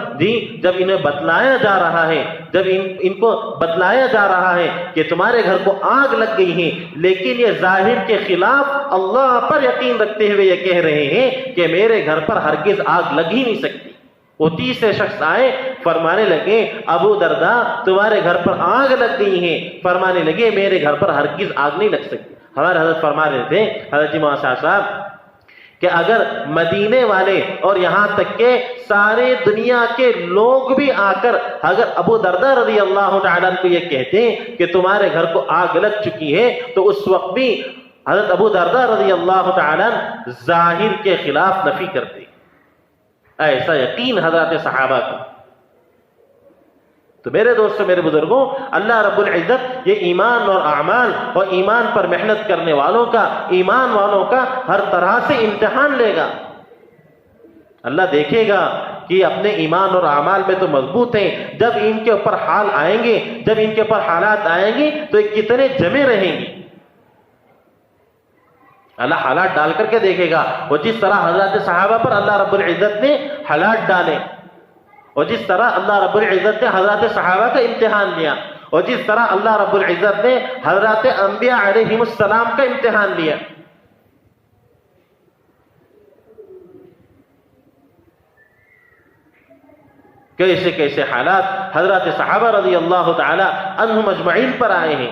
جب انہیں بتلایا جا رہا ہے، جب ان کو بتلایا جا رہا ہے کہ تمہارے گھر کو آگ لگ گئی ہے، لیکن یہ ظاہر کے خلاف اللہ پر یقین رکھتے ہوئے یہ کہہ رہے ہیں کہ میرے گھر پر ہرگز آگ لگ ہی نہیں سکتی۔ وہ تیسرے شخص آئے، فرمانے لگے ابو درداء تمہارے گھر پر آگ لگ گئی ہے، فرمانے لگے میرے گھر پر ہرگز آگ نہیں لگ سکتی۔ ہمارے حضرت فرما رہے تھے، حضرت جی مولانا صاحب، کہ اگر مدینے والے اور یہاں تک کہ سارے دنیا کے لوگ بھی آ کر اگر ابو درداء رضی اللہ تعالیٰ کو یہ کہتے ہیں کہ تمہارے گھر کو آگ لگ چکی ہے، تو اس وقت بھی حضرت ابو درداء رضی اللہ تعالیٰ ظاہر کے خلاف نفی کرتے۔ ایسا یقین حضرات صحابہ کا۔ تو میرے دوستوں، میرے بزرگوں، اللہ رب العزت یہ ایمان اور اعمال اور ایمان پر محنت کرنے والوں کا، ایمان والوں کا ہر طرح سے امتحان لے گا۔ اللہ دیکھے گا کہ اپنے ایمان اور اعمال میں تو مضبوط ہیں، جب ان کے اوپر حال آئیں گے، جب ان کے اوپر حالات آئیں گے تو یہ کتنے جمے رہیں گے۔ اللہ حالات ڈال کر کے دیکھے گا، وہ جس طرح حضرات صحابہ پر اللہ رب العزت نے حالات ڈالے، اور جس طرح اللہ رب العزت نے حضرات صحابہ کا امتحان لیا، اور جس طرح اللہ رب العزت نے حضرات انبیاء علیہم السلام کا امتحان لیا۔ کیسے کیسے حالات حضرات صحابہ رضی اللہ تعالی عنہم اجمعین پر آئے ہیں۔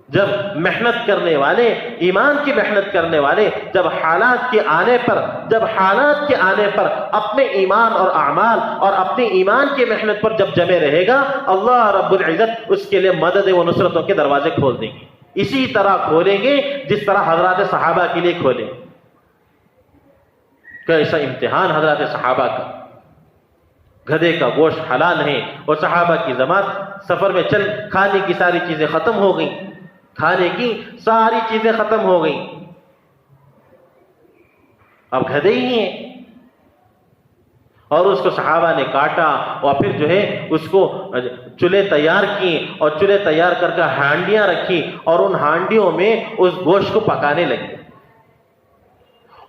جب محنت کرنے والے، ایمان کی محنت کرنے والے، جب حالات کے آنے پر اپنے ایمان اور اعمال اور اپنے ایمان کی محنت پر جب جمے رہے گا، اللہ رب العزت اس کے لیے مدد و نصرتوں کے دروازے کھول دیں گے، اسی طرح کھولیں گے جس طرح حضرات صحابہ کے لیے کھولیں۔ کیسا امتحان حضرات صحابہ کا۔ گدھے کا گوشت حلال ہے، اور صحابہ کی جماعت سفر میں چل کھانے کی ساری چیزیں ختم ہو گئیں، کھانے کی ساری چیزیں ختم ہو گئیں، اب گدھے ہی ہیں، اور اس کو صحابہ نے کاٹا، اور پھر جو ہے اس کو چولہے تیار کیے، اور چولہے تیار کر کے ہانڈیاں رکھی، اور ان ہانڈیوں میں اس گوشت کو پکانے لگے۔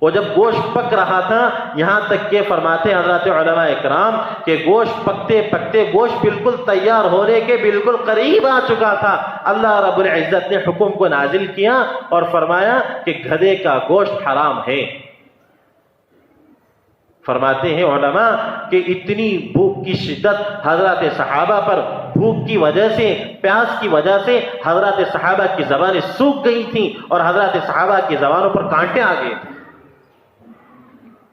اور جب گوشت پک رہا تھا، یہاں تک کہ فرماتے حضرات علماء اکرام کہ گوشت پکتے پکتے گوشت بالکل تیار ہونے کے بالکل قریب آ چکا تھا، اللہ رب العزت نے حکم کو نازل کیا اور فرمایا کہ گدھے کا گوشت حرام ہے۔ فرماتے ہیں علماء کہ اتنی بھوک کی شدت حضرات صحابہ پر، بھوک کی وجہ سے، پیاس کی وجہ سے حضرات صحابہ کی زبانیں سوکھ گئی تھیں، اور حضرات صحابہ کی زبانوں پر کانٹے آ گئے تھے،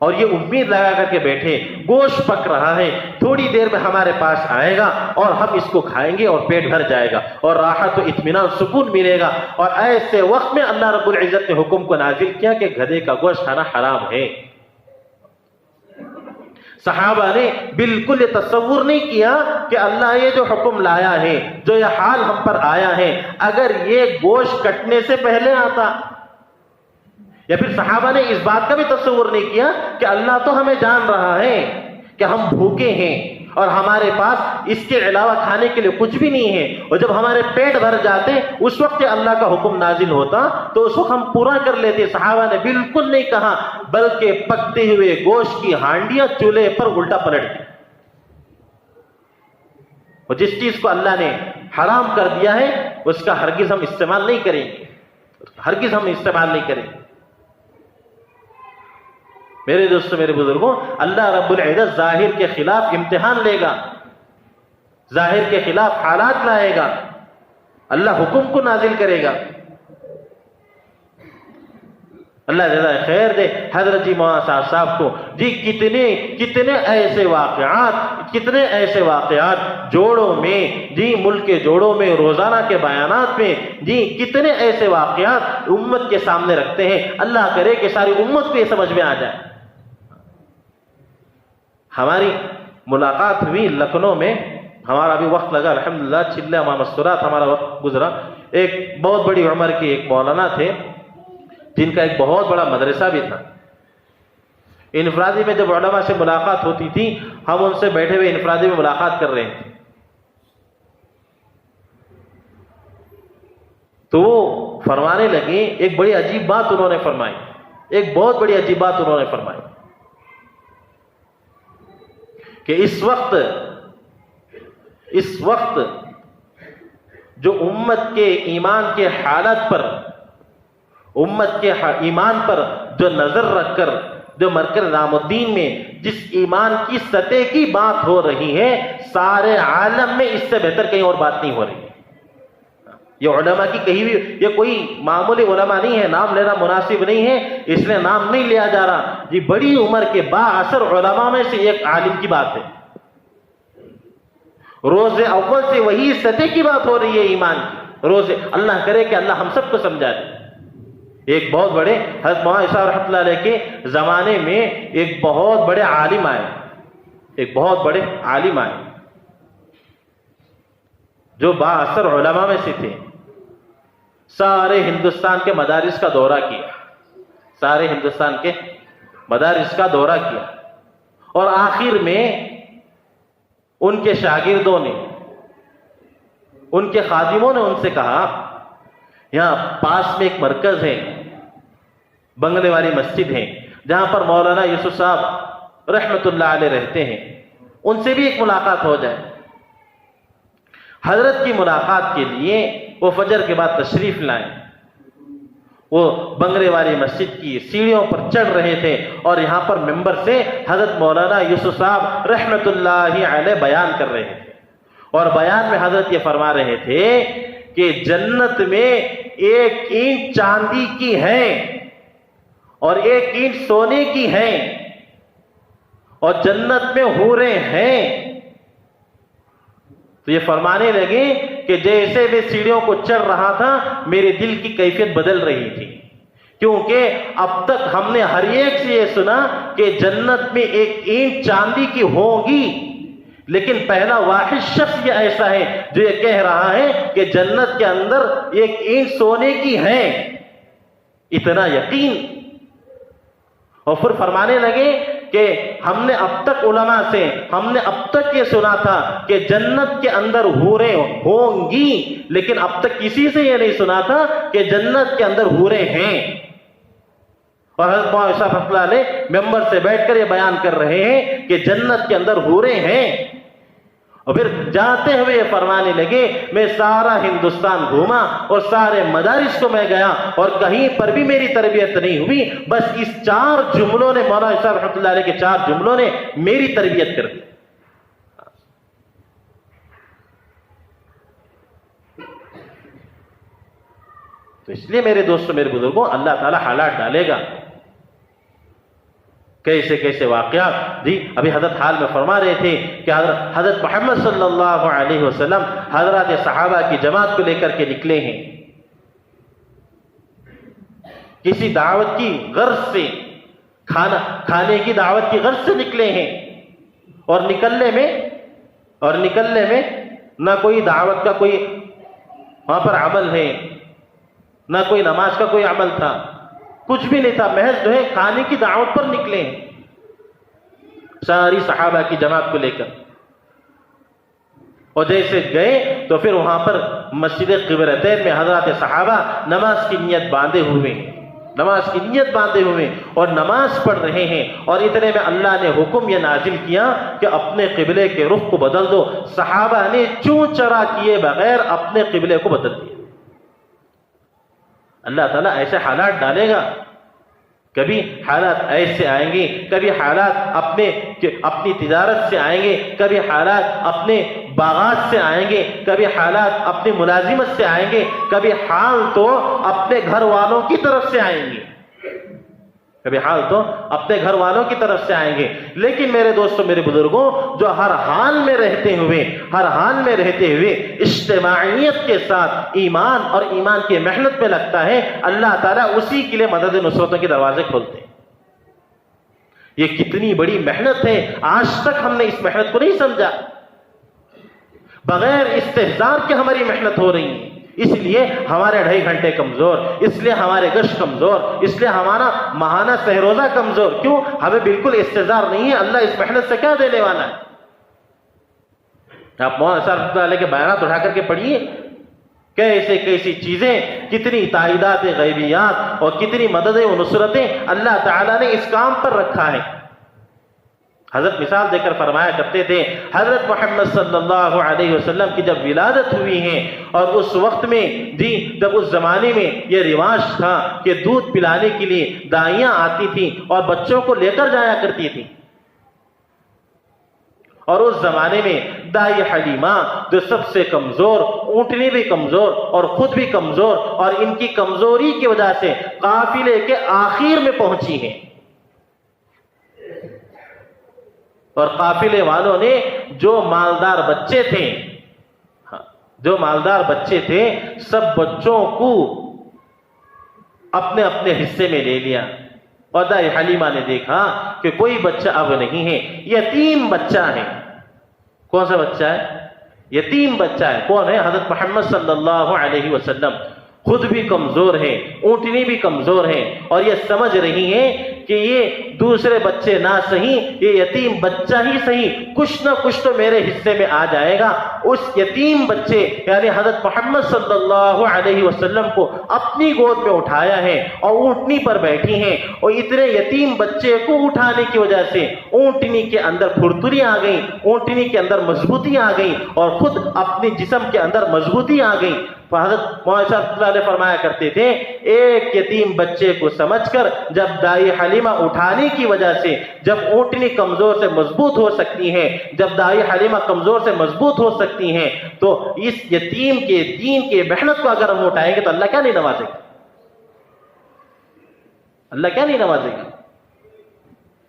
اور یہ امید لگا کر کے بیٹھے گوشت پک رہا ہے، تھوڑی دیر میں ہمارے پاس آئے گا اور ہم اس کو کھائیں گے اور پیٹ بھر جائے گا اور راحت و اطمینان سکون ملے گا۔ اور ایسے وقت میں اللہ رب العزت نے حکم کو نازل کیا کہ گدھے کا گوشت کھانا حرام ہے۔ صحابہ نے بالکل یہ تصور نہیں کیا کہ اللہ یہ جو حکم لایا ہے، جو یہ حال ہم پر آیا ہے، اگر یہ گوشت کٹنے سے پہلے آتا، یا پھر صحابہ نے اس بات کا بھی تصور نہیں کیا کہ اللہ تو ہمیں جان رہا ہے کہ ہم بھوکے ہیں اور ہمارے پاس اس کے علاوہ کھانے کے لیے کچھ بھی نہیں ہے، اور جب ہمارے پیٹ بھر جاتے اس وقت اللہ کا حکم نازل ہوتا تو اس وقت ہم پورا کر لیتے۔ صحابہ نے بالکل نہیں کہا، بلکہ پکتے ہوئے گوشت کی ہانڈیاں چولہے پر الٹا پلٹ دی، اور جس چیز کو اللہ نے حرام کر دیا ہے اس کا ہرگز ہم استعمال نہیں کریں گے، ہرگز ہم استعمال نہیں کریں گے۔ میرے دوستوں، میرے بزرگوں، اللہ رب العزت ظاہر کے خلاف امتحان لے گا، ظاہر کے خلاف حالات لائے گا، اللہ حکم کو نازل کرے گا۔ اللہ جزائے خیر دے حضرت جی مولانا صاحب کو، جی کتنے ایسے واقعات جوڑوں میں، جی ملک کے جوڑوں میں، روزانہ کے بیانات میں، جی کتنے ایسے واقعات امت کے سامنے رکھتے ہیں۔ اللہ کرے کہ ساری امت کو یہ سمجھ میں آ جائے۔ ہماری ملاقات ہوئی لکھنؤ میں، ہمارا بھی وقت لگا الحمدللہ، چلے مستورات ہمارا وقت گزرا۔ ایک بہت بڑی عمر کے ایک مولانا تھے جن کا ایک بہت بڑا مدرسہ بھی تھا۔ انفرادی میں جب علماء سے ملاقات ہوتی تھی، ہم ان سے بیٹھے ہوئے انفرادی میں ملاقات کر رہے تھے۔ تو وہ فرمانے لگے، ایک بڑی عجیب بات انہوں نے فرمائی، ایک بہت بڑی عجیب بات انہوں نے فرمائی کہ اس وقت جو امت کے ایمان کے حالت پر، امت کے ایمان پر جو نظر رکھ کر، جو مرکز نظام الدین میں جس ایمان کی سطح کی بات ہو رہی ہے، سارے عالم میں اس سے بہتر کہیں اور بات نہیں ہو رہی ہے۔ یہ علماء کی کہیں بھی، یہ کوئی معمولی علماء نہیں ہے، نام لینا مناسب نہیں ہے، اس لیے نام نہیں لیا جا رہا، یہ بڑی عمر کے با اثر علماء میں سے ایک عالم کی بات ہے۔ روز اول سے وہی سطح کی بات ہو رہی ہے ایمان کی، روز اللہ کرے کہ اللہ ہم سب کو سمجھا دے۔ ایک بہت بڑے حضرت مولانا صاحب رحمۃ اللہ علیہ کے زمانے میں ایک بہت بڑے عالم آئے، ایک بہت بڑے عالم آئے جو با اثر علماء میں سے تھے۔ سارے ہندوستان کے مدارس کا دورہ کیا، سارے ہندوستان کے مدارس کا دورہ کیا، اور آخر میں ان کے شاگردوں نے، ان کے خادموں نے ان سے کہا، یہاں پاس میں ایک مرکز ہے، بنگلے والی مسجد ہے، جہاں پر مولانا یوسف صاحب رحمت اللہ علیہ رہتے ہیں، ان سے بھی ایک ملاقات ہو جائے۔ حضرت کی ملاقات کے لیے وہ فجر کے بعد تشریف لائیں۔ وہ بنگلے والی مسجد کی سیڑھیوں پر چڑھ رہے تھے اور یہاں پر ممبر سے حضرت مولانا یوسف صاحب رحمت اللہ علیہ بیان کر رہے تھے، اور بیان میں حضرت یہ فرما رہے تھے کہ جنت میں ایک اینٹ چاندی کی ہے اور ایک اینٹ سونے کی ہے، اور جنت میں حوریں ہیں۔ تو یہ فرمانے لگے کہ جیسے میں سیڑھیوں کو چڑھ رہا تھا میرے دل کی کیفیت بدل رہی تھی، کیونکہ اب تک ہم نے ہر ایک سے یہ سنا کہ جنت میں ایک اینٹ چاندی کی ہوگی، لیکن پہلا واحد شخص یہ ایسا ہے جو یہ کہہ رہا ہے کہ جنت کے اندر ایک اینٹ سونے کی ہے، اتنا یقین۔ اور پھر فرمانے لگے کہ ہم نے اب تک علماء سے، ہم نے اب تک یہ سنا تھا کہ جنت کے اندر حوریں ہوں گی، لیکن اب تک کسی سے یہ نہیں سنا تھا کہ جنت کے اندر حوریں ہیں۔ اور حضرت مولانا صاحب رحمۃ اللہ علیہ ممبر سے بیٹھ کر یہ بیان کر رہے ہیں کہ جنت کے اندر حوریں ہیں، اور پھر جاتے ہوئے یہ فرمانے لگے، میں سارا ہندوستان گھوما اور سارے مدارس کو میں گیا اور کہیں پر بھی میری تربیت نہیں ہوئی، بس اس 4 جملوں نے، مولانا صاحب رحمۃ اللہ علیہ کے 4 جملوں نے میری تربیت کر دی۔ تو اس لیے میرے دوستوں، میرے بزرگوں، اللہ تعالیٰ حالات ڈالے گا، کیسے کیسے واقعات دی۔ ابھی حضرت حال میں فرما رہے تھے کہ حضرت محمد صلی اللہ علیہ وسلم حضرات صحابہ کی جماعت کو لے کر کے نکلے ہیں، کسی دعوت کی غرض سے، کھانے کی دعوت کی غرض سے نکلے ہیں، اور نکلنے میں نہ کوئی دعوت کا کوئی وہاں پر عمل ہے، نہ کوئی نماز کا کوئی عمل تھا، کچھ بھی نہیں تھا، محض جو ہے کھانے کی دعوت پر نکلے ہیں ساری صحابہ کی جماعت کو لے کر۔ اور جیسے گئے تو پھر وہاں پر مسجد قبلتین میں حضرات صحابہ نماز کی نیت باندھے ہوئے اور نماز پڑھ رہے ہیں، اور اتنے میں اللہ نے حکم یہ نازل کیا کہ اپنے قبلے کے رخ کو بدل دو۔ صحابہ نے چوں چرا کیے بغیر اپنے قبلے کو بدل دیا۔ اللہ تعالیٰ ایسے حالات ڈالے گا، کبھی حالات ایسے آئیں گے، کبھی حالات اپنی تجارت سے آئیں گے، کبھی حالات اپنے باغات سے آئیں گے، کبھی حالات اپنی ملازمت سے آئیں گے، کبھی حال تو اپنے گھر والوں کی طرف سے آئیں گے، آئیں گے۔ لیکن میرے دوستوں، میرے بزرگوں، جو ہر حال میں رہتے ہوئے اجتماعیت کے ساتھ ایمان اور ایمان کی محنت میں لگتا ہے، اللہ تعالیٰ اسی کے لیے مدد نصرتوں کے دروازے کھولتے ہیں۔ یہ کتنی بڑی محنت ہے، آج تک ہم نے اس محنت کو نہیں سمجھا، بغیر استحضار کے ہماری محنت ہو رہی ہے، اس لیے ہمارے 2.5 گھنٹے کمزور، اس لیے ہمارے گشت کمزور، اس لیے ہمارا ماہانہ سہروزہ کمزور۔ کیوں؟ ہمیں بالکل استحضار نہیں ہے اللہ اس محنت سے کیا دینے والا ہے۔ آپ مولانا صاحب رحمۃ اللہ علیہ کے بیانات اٹھا کر کے پڑھیے، کیسے کیسی چیزیں، کتنی تائیدات غیبیات اور کتنی مددیں و نصرتیں اللہ تعالیٰ نے اس کام پر رکھا ہے۔ حضرت مثال دے کر فرمایا کرتے تھے، حضرت محمد صلی اللہ علیہ وسلم کی جب ولادت ہوئی ہے اور اس وقت میں جب اس زمانے میں یہ رواج تھا کہ دودھ پلانے کے لیے دائیاں آتی تھیں اور بچوں کو لے کر جایا کرتی تھیں، اور اس زمانے میں دائی حلیمہ جو سب سے کمزور، اونٹنی بھی کمزور اور خود بھی کمزور، اور ان کی کمزوری کی وجہ سے قافلے کے آخر میں پہنچی ہیں، اور قافلے والوں نے جو مالدار بچے تھے سب بچوں کو اپنے اپنے حصے میں لے لیا، اور دائی حلیمہ نے دیکھا کہ کوئی بچہ اب نہیں ہے، یتیم بچہ ہے۔ کون سا بچہ ہے؟ یتیم بچہ ہے۔ کون ہے؟ حضرت محمد صلی اللہ علیہ وسلم خود بھی کمزور ہے، اونٹنی بھی کمزور ہے، اور یہ سمجھ رہی ہے کہ یہ دوسرے بچے نہ صحیح، یہ یتیم بچہ ہی صحیح، کچھ نہ کچھ تو میرے حصے میں آ جائے گا۔ اس یتیم بچے یعنی حضرت محمد صلی اللہ علیہ وسلم کو اپنی گود میں اٹھایا ہے اور اونٹنی پر بیٹھی ہیں، اور اتنے یتیم بچے کو اٹھانے کی وجہ سے اونٹنی کے اندر پھرتری آ گئی، اونٹنی کے اندر مضبوطی آ گئی، اور خود اپنے جسم کے اندر مضبوطی آ گئی۔ حضرت مولانا صاحب اللہ علیہ فرمایا کرتے تھے، ایک یتیم بچے کو سمجھ کر جب دائی حلیمہ اٹھانے کی وجہ سے جب اونٹنی کمزور سے مضبوط ہو سکتی ہے، جب دائی حلیمہ کمزور سے مضبوط ہو سکتی ہیں، تو اس یتیم کے دین کے محنت کو اگر ہم اٹھائیں گے تو اللہ کیا نہیں نوازے گا؟ اللہ کیا نہیں نوازے گا؟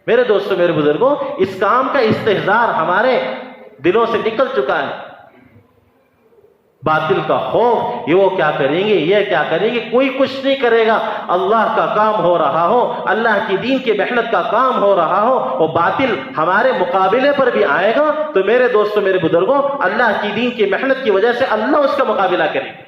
میرے دوستوں، میرے بزرگوں، اس کام کا استحضار ہمارے دلوں سے نکل چکا ہے۔ باطل کا خوف، یہ وہ کیا کریں گے، یہ کیا کریں گے، کوئی کچھ نہیں کرے گا۔ اللہ کا کام ہو رہا ہو، اللہ کی دین کی محنت کا کام ہو رہا ہو، وہ باطل ہمارے مقابلے پر بھی آئے گا تو میرے دوستوں، میرے بزرگوں، اللہ کی دین کی محنت کی وجہ سے اللہ اس کا مقابلہ کرے گا۔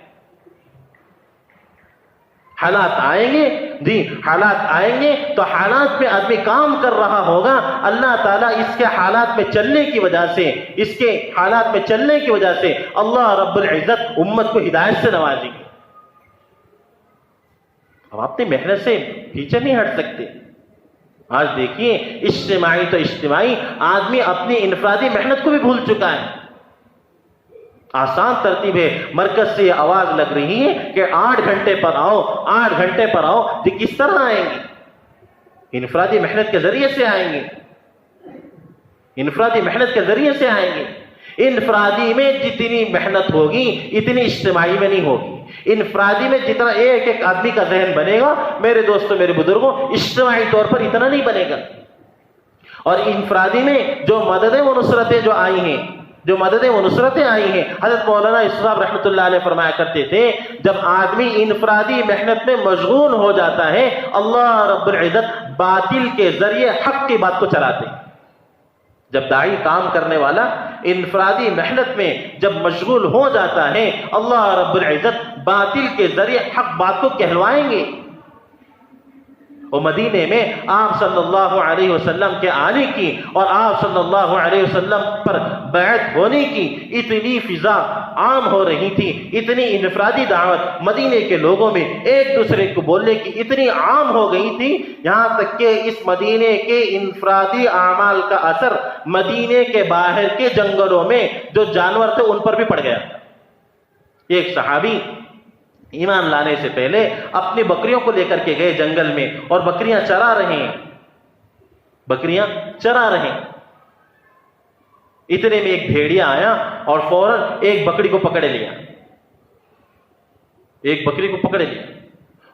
حالات آئیں گے، حالات آئیں گے تو حالات میں آدمی کام کر رہا ہوگا، اللہ تعالیٰ اس کے حالات میں چلنے کی وجہ سے، اس کے حالات میں چلنے کی وجہ سے اللہ رب العزت امت کو ہدایت سے نوازیں گے۔ اب اپنی محنت سے پیچھے نہیں ہٹ سکتے۔ آج دیکھیے، اجتماعی تو اجتماعی، آدمی اپنی انفرادی محنت کو بھی بھول چکا ہے۔ آسان ترتیب ہے، مرکز سے یہ آواز لگ رہی ہے کہ 8 گھنٹے پر آؤ، 8 گھنٹے پر آؤ، یہ کس طرح آئیں گے؟ انفرادی محنت کے ذریعے سے آئیں گے، انفرادی محنت کے ذریعے سے آئیں گے۔ انفرادی میں جتنی محنت ہوگی اتنی اجتماعی میں نہیں ہوگی۔ انفرادی میں جتنا ایک ایک آدمی کا ذہن بنے گا، میرے دوستوں، میرے بزرگوں، اجتماعی طور پر اتنا نہیں بنے گا۔ اور انفرادی میں جو مددیں و نصرتیں جو آئی ہیں، جو مددیں و نصرتیں آئی ہیں، حضرت مولانا اسحاق رحمۃ اللہ علیہ فرمایا کرتے تھے، جب آدمی انفرادی محنت میں مشغول ہو جاتا ہے، اللہ رب العزت باطل کے ذریعے حق کی بات کو چلاتے ہیں۔ جب داعی کام کرنے والا انفرادی محنت میں جب مشغول ہو جاتا ہے، اللہ رب العزت باطل کے ذریعے حق بات کو کہلوائیں گے۔ وہ مدینے میں آپ صلی اللہ علیہ وسلم کے آنے کی اور آپ صلی اللہ علیہ وسلم پر بیعت ہونے کی اتنی فضا عام ہو رہی تھی، اتنی انفرادی دعوت مدینے کے لوگوں میں ایک دوسرے کو بولنے کی اتنی عام ہو گئی تھی، یہاں تک کہ اس مدینے کے انفرادی اعمال کا اثر مدینے کے باہر کے جنگلوں میں جو جانور تھے ان پر بھی پڑ گیا۔ ایک صحابی ایمان لانے سے پہلے اپنی بکریوں کو لے کر کے گئے جنگل میں، اور بکریاں چرا رہے ہیں، بکریاں چرا رہے ہیں۔ اتنے میں ایک بھیڑیا آیا اور فوراً ایک بکری کو پکڑ لیا، ایک بکری کو پکڑ لیا،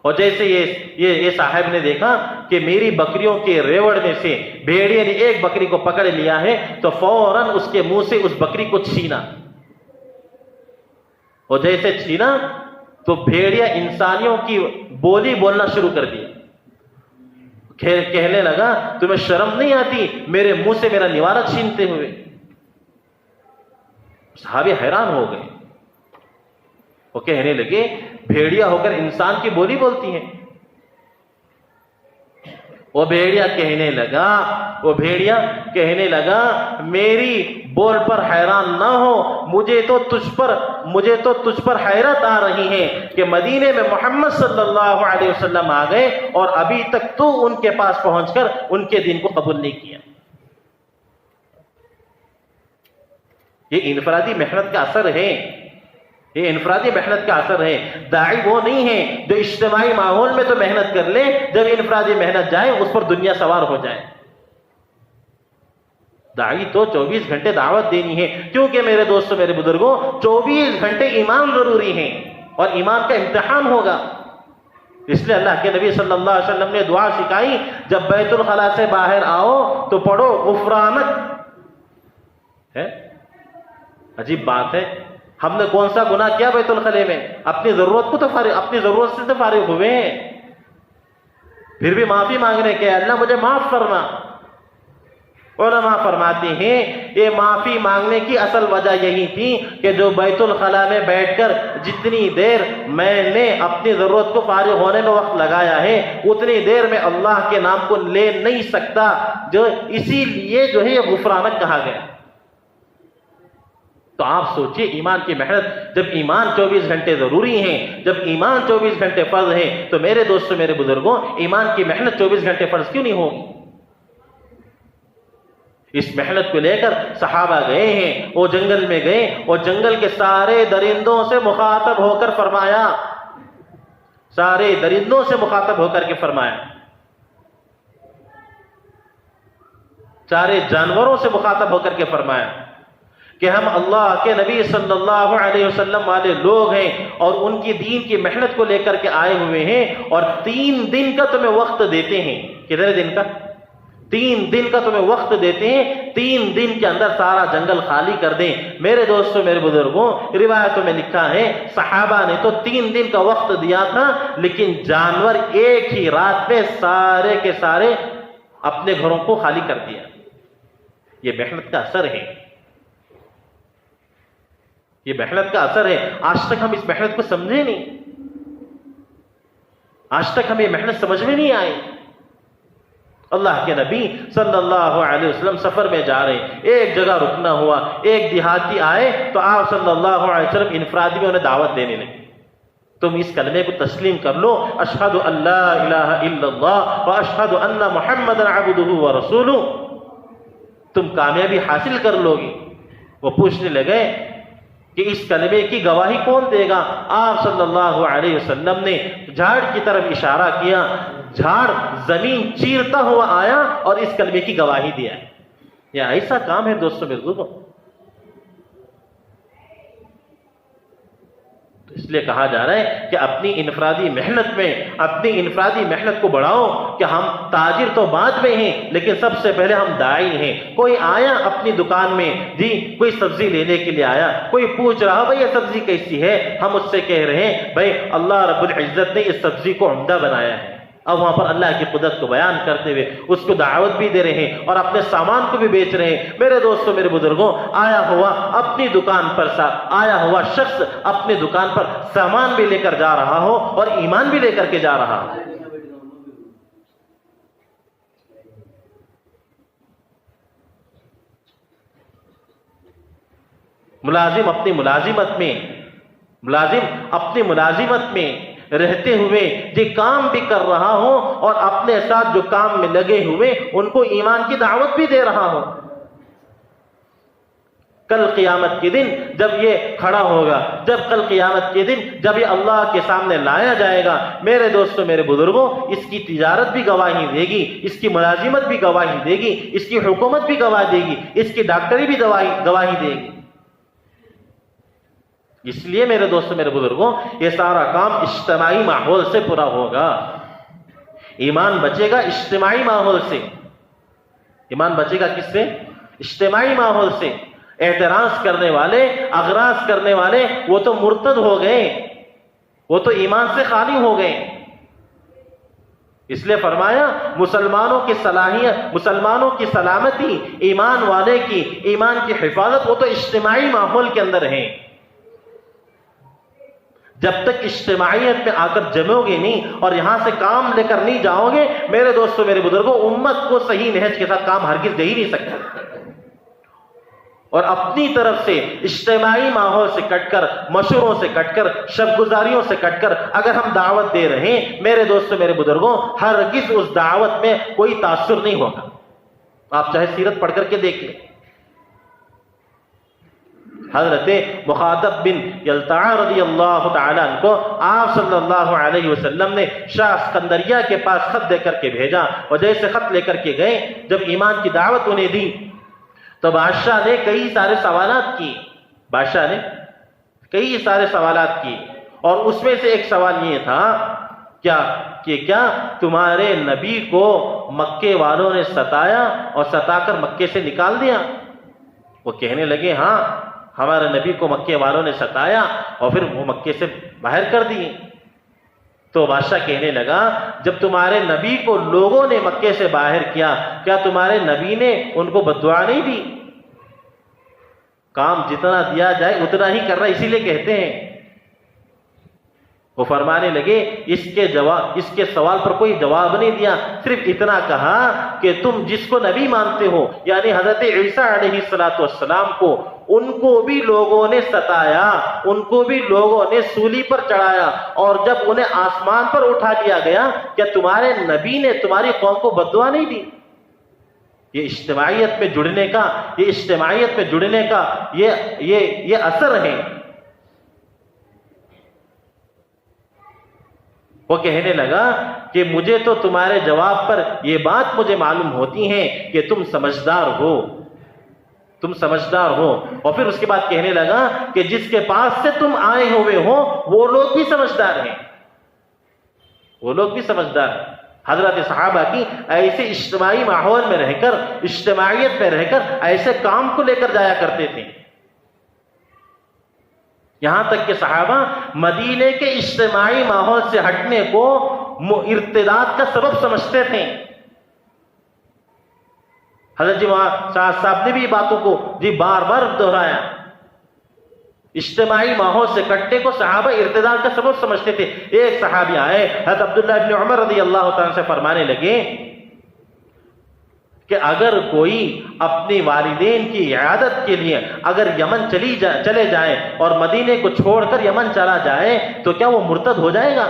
اور جیسے یہ صاحب نے دیکھا کہ میری بکریوں کے ریوڑ میں سے بھیڑیے نے ایک بکری کو پکڑ لیا ہے، تو فوراً اس کے منہ سے اس بکری کو چھینا، اور جیسے چھینا تو بھیڑیا انسانیوں کی بولی بولنا شروع کر دیا، کہنے لگا تمہیں شرم نہیں آتی میرے منہ سے میرا نوارہ چھینتے ہوئے؟ صحابی حیران ہو گئے، وہ کہنے لگے بھیڑیا ہو کر انسان کی بولی بولتی ہیں؟ وہ بھیڑیا کہنے لگا میری بول پر حیران نہ ہو، مجھے تو تجھ پر حیرت آ رہی ہے کہ مدینے میں محمد صلی اللہ علیہ وسلم آ گئے اور ابھی تک تو ان کے پاس پہنچ کر ان کے دین کو قبول نہیں کیا. یہ انفرادی محنت کا اثر ہے. یہ انفرادی محنت کا اثر ہے. داعی وہ نہیں ہے جو اجتماعی ماحول میں تو محنت کر لے, جب انفرادی محنت جائے اس پر دنیا سوار ہو جائے. داعی تو 24 گھنٹے دعوت دینی ہے, کیونکہ میرے دوستوں میرے بزرگوں 24 گھنٹے ایمان ضروری ہے اور ایمان کا امتحان ہوگا. اس لیے اللہ کے نبی صلی اللہ علیہ وسلم نے دعا سکھائی, جب بیت الخلا سے باہر آؤ تو پڑھو غفرانک. ہے عجیب بات ہے, ہم نے کون سا گناہ کیا بیت الخلے میں؟ اپنی ضرورت سے تو فارغ ہوئے ہیں, پھر بھی معافی مانگنے کے اللہ مجھے معاف فرما. علماء فرماتے ہیں یہ معافی مانگنے کی اصل وجہ یہی تھی کہ جو بیت الخلا میں بیٹھ کر جتنی دیر میں نے اپنی ضرورت کو فارغ ہونے میں وقت لگایا ہے اتنی دیر میں اللہ کے نام کو لے نہیں سکتا, جو اسی لیے جو ہے یہ غفرانک کہا گیا. تو آپ سوچئے ایمان کی محنت, جب ایمان 24 گھنٹے ضروری ہیں, جب ایمان 24 گھنٹے فرض ہیں, تو میرے دوستوں میرے بزرگوں ایمان کی محنت 24 گھنٹے فرض کیوں نہیں ہوگی؟ اس محنت کو لے کر صحابہ گئے ہیں, وہ جنگل میں گئے اور جنگل کے سارے درندوں سے مخاطب ہو کر فرمایا, سارے درندوں سے مخاطب ہو کر کے فرمایا, سارے جانوروں سے مخاطب ہو کر کے فرمایا کہ ہم اللہ کے نبی صلی اللہ علیہ وسلم والے لوگ ہیں اور ان کی دین کی محنت کو لے کر کے آئے ہوئے ہیں, اور 3 دن کا تمہیں وقت دیتے ہیں. کتنے دن کا؟ 3 دن کا تمہیں وقت دیتے ہیں. 3 دن کے اندر سارا جنگل خالی کر دیں. میرے دوستوں میرے بزرگوں روایتوں میں لکھا ہے صحابہ نے تو 3 دن کا وقت دیا تھا, لیکن جانور ایک ہی رات میں سارے کے سارے اپنے گھروں کو خالی کر دیا. یہ محنت کا اثر ہے, یہ محنت کا اثر ہے. آج تک ہم اس محنت کو سمجھے نہیں, آج تک ہمیں محنت سمجھ میں نہیں آئی. اللہ کے نبی صلی اللہ علیہ وسلم سفر میں جا رہے, ایک جگہ رکنا ہوا, ایک دیہاتی آئے تو آپ صلی اللہ علیہ وسلم انفرادی میں انہیں دعوت دینے لگے, تم اس کلمے کو تسلیم کر لو, اشہد ان لا الہ الا اللہ واشہد ان محمدا عبدہ ورسولہ, تم کامیابی حاصل کر لو گی. وہ پوچھنے لگے کہ اس کلمے کی گواہی کون دے گا؟ آپ صلی اللہ علیہ وسلم نے جھاڑ کی طرف اشارہ کیا, جھاڑ زمین چیرتا ہوا آیا اور اس کلمے کی گواہی دیا. یہ ایسا کام ہے دوستوں میرے بزرگوں. تو اس لیے کہا جا رہا ہے کہ اپنی انفرادی محنت کو بڑھاؤ, کہ ہم تاجر تو بعد میں ہیں لیکن سب سے پہلے ہم داعی ہیں. کوئی آیا اپنی دکان میں, جی کوئی سبزی لینے کے لیے آیا, کوئی پوچھ رہا بھائی یہ سبزی کیسی ہے, ہم اس سے کہہ رہے ہیں بھائی اللہ رب العزت نے اس سبزی کو عمدہ بنایا ہے. اب وہاں پر اللہ کی قدرت کو بیان کرتے ہوئے اس کو دعوت بھی دے رہے ہیں اور اپنے سامان کو بھی بیچ رہے ہیں. میرے دوستوں میرے بزرگوں, آیا ہوا شخص اپنی دکان پر سامان بھی لے کر جا رہا ہو اور ایمان بھی لے کر کے جا رہا ہو. ملازم اپنی ملازمت میں رہتے ہوئے جو کام بھی کر رہا ہو اور اپنے ساتھ جو کام میں لگے ہوئے ان کو ایمان کی دعوت بھی دے رہا ہو. کل قیامت کے دن جب یہ کھڑا ہوگا, کل قیامت کے دن جب یہ اللہ کے سامنے لایا جائے گا, میرے دوستوں میرے بزرگوں, اس کی تجارت بھی گواہی دے گی, اس کی ملازمت بھی گواہی دے گی, اس کی حکومت بھی گواہی دے گی, اس کی ڈاکٹری بھی گواہی دے گی. اس لیے میرے دوستوں میرے بزرگوں, یہ سارا کام اجتماعی ماحول سے پورا ہوگا. ایمان بچے گا اجتماعی ماحول سے. ایمان بچے گا کس سے؟ اجتماعی ماحول سے. اعتراض کرنے والے, اغراض کرنے والے, وہ تو مرتد ہو گئے, وہ تو ایمان سے خالی ہو گئے. اس لیے فرمایا مسلمانوں کی صلاحیت, مسلمانوں کی سلامتی, ایمان والے کی ایمان کی حفاظت وہ تو اجتماعی ماحول کے اندر ہے. جب تک اجتماعیت میں آ کر جمو گے نہیں اور یہاں سے کام لے کر نہیں جاؤ گے, میرے دوستوں میرے بزرگوں, امت کو صحیح نہج کے ساتھ کام ہرگز دے ہی نہیں سکتے. اور اپنی طرف سے اجتماعی ماحول سے کٹ کر، مشوروں سے کٹ کر، شب گزاریوں سے کٹ کر اگر ہم دعوت دے رہے ہیں میرے دوستوں، میرے بزرگوں، ہرگز اس دعوت میں کوئی تاثر نہیں ہوگا۔ آپ چاہے سیرت پڑھ کر کے دیکھ لیں، حضرت مخاطب بن یلتع رضی اللہ تعالیٰ عنہ کو آپ صلی اللہ علیہ وسلم نے شاہ اسکندریہ کے پاس خط دے کر کے بھیجا، اور جیسے خط لے کر کے گئے، جب ایمان کی دعوت انہیں دی تو بادشاہ نے کئی سارے سوالات کیے، بادشاہ نے کئی سارے سوالات کیے، اور اس میں سے ایک سوال یہ تھا کیا تمہارے نبی کو مکے والوں نے ستایا اور ستا کر مکے سے نکال دیا؟ وہ کہنے لگے ہاں، ہمارے نبی کو مکے والوں نے ستایا اور پھر وہ مکے سے باہر کر دیے۔ تو بادشاہ کہنے لگا جب تمہارے نبی کو لوگوں نے مکے سے باہر کیا، کیا تمہارے نبی نے ان کو بد دعا نہیں دی؟ کام جتنا دیا جائے اتنا ہی کرنا، اسی لیے کہتے ہیں۔ وہ فرمانے لگے اس کے سوال پر کوئی جواب نہیں دیا، صرف اتنا کہا کہ تم جس کو نبی مانتے ہو، یعنی حضرت عیسیٰ علیہ السلام کو، ان کو بھی لوگوں نے ستایا، ان کو بھی لوگوں نے سولی پر چڑھایا، اور جب انہیں آسمان پر اٹھا لیا گیا، کیا تمہارے نبی نے تمہاری قوم کو بد دعا نہیں دی؟ یہ اجتماعیت میں جڑنے کا یہ اثر ہے۔ وہ کہنے لگا کہ مجھے تو تمہارے جواب پر یہ بات مجھے معلوم ہوتی ہے کہ تم سمجھدار ہو، اور پھر اس کے بعد کہنے لگا کہ جس کے پاس سے تم آئے ہوئے ہو وہ لوگ بھی سمجھدار ہیں، حضرت صحابہ کی ایسے اجتماعی ماحول میں رہ کر، اجتماعیت میں رہ کر ایسے کام کو لے کر جایا کرتے تھے، یہاں تک کہ صحابہ مدینے کے اجتماعی ماحول سے ہٹنے کو ارتداد کا سبب سمجھتے تھے۔ حضرت جی صاحب نے بھی باتوں کو بار بار دہرایا، اجتماعی ماحول سے کٹنے کو صحابہ ارتداد کا سبب سمجھتے تھے۔ ایک صحابی آئے حضرت عبداللہ ابن عمر رضی اللہ تعالیٰ سے فرمانے لگے کہ اگر کوئی اپنی والدین کی عیادت کے لیے اگر یمن چلے جائے اور مدینے کو چھوڑ کر یمن چلا جائے تو کیا وہ مرتد ہو جائے گا؟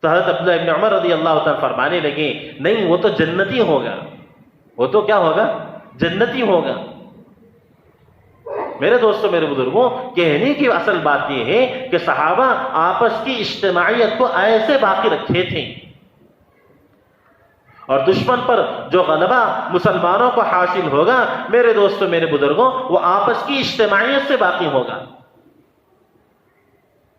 تو حضرت عبداللہ ابن عمر رضی اللہ تعالیٰ فرمانے لگے نہیں، وہ تو جنتی ہوگا، وہ تو کیا ہوگا؟ جنتی ہوگا۔ میرے دوستوں، میرے بزرگوں، کہنے کی اصل بات یہ ہے کہ صحابہ آپس کی اجتماعیت کو ایسے باقی رکھے تھے، اور دشمن پر جو غلبہ مسلمانوں کو حاصل ہوگا میرے دوستوں، میرے بزرگوں، وہ آپس کی اجتماعیت سے باقی ہوگا۔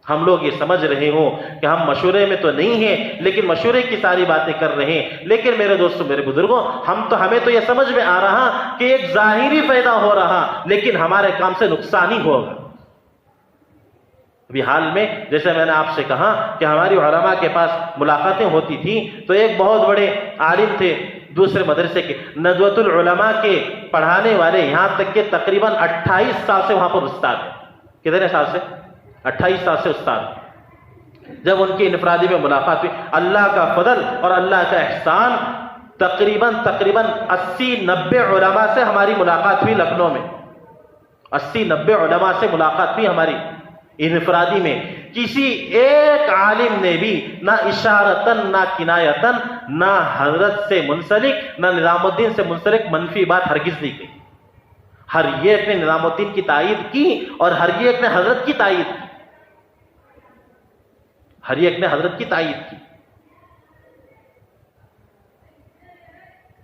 ہم لوگ یہ سمجھ رہے ہوں کہ ہم مشورے میں تو نہیں ہیں، لیکن مشورے کی ساری باتیں کر رہے ہیں، لیکن میرے دوستوں، میرے بزرگوں، ہمیں تو یہ سمجھ میں آ رہا کہ ایک ظاہری فائدہ ہو رہا، لیکن ہمارے کام سے نقصان ہی ہوگا۔ ابھی حال میں جیسے میں نے آپ سے کہا کہ ہماری علماء کے پاس ملاقاتیں ہوتی تھیں، تو ایک بہت بڑے عالم تھے دوسرے مدرسے کے، ندوۃ العلماء کے پڑھانے والے، یہاں تک کہ تقریباً 28 سال سے وہاں پر استاد ہیں۔ کتنے سال سے؟ 28 سال سے استاد۔ جب ان کی انفرادی میں ملاقات ہوئی، اللہ کا فضل اور اللہ کا احسان، تقریباً 80-90 علماء سے ہماری ملاقات ہوئی لکھنؤ میں، 80-90 علماء سے ملاقات ہوئی ہماری انفرادی میں۔ کسی ایک عالم نے بھی نہ اشارتاً نہ کنایتاً نہ حضرت سے منسلک نہ نظام الدین سے منسلک منفی بات ہرگز نہیں کی۔ ہر ایک نے نظام الدین کی تائید کی اور ہر ایک نے حضرت کی تائید کی، ہر ایک نے حضرت کی تائید کی۔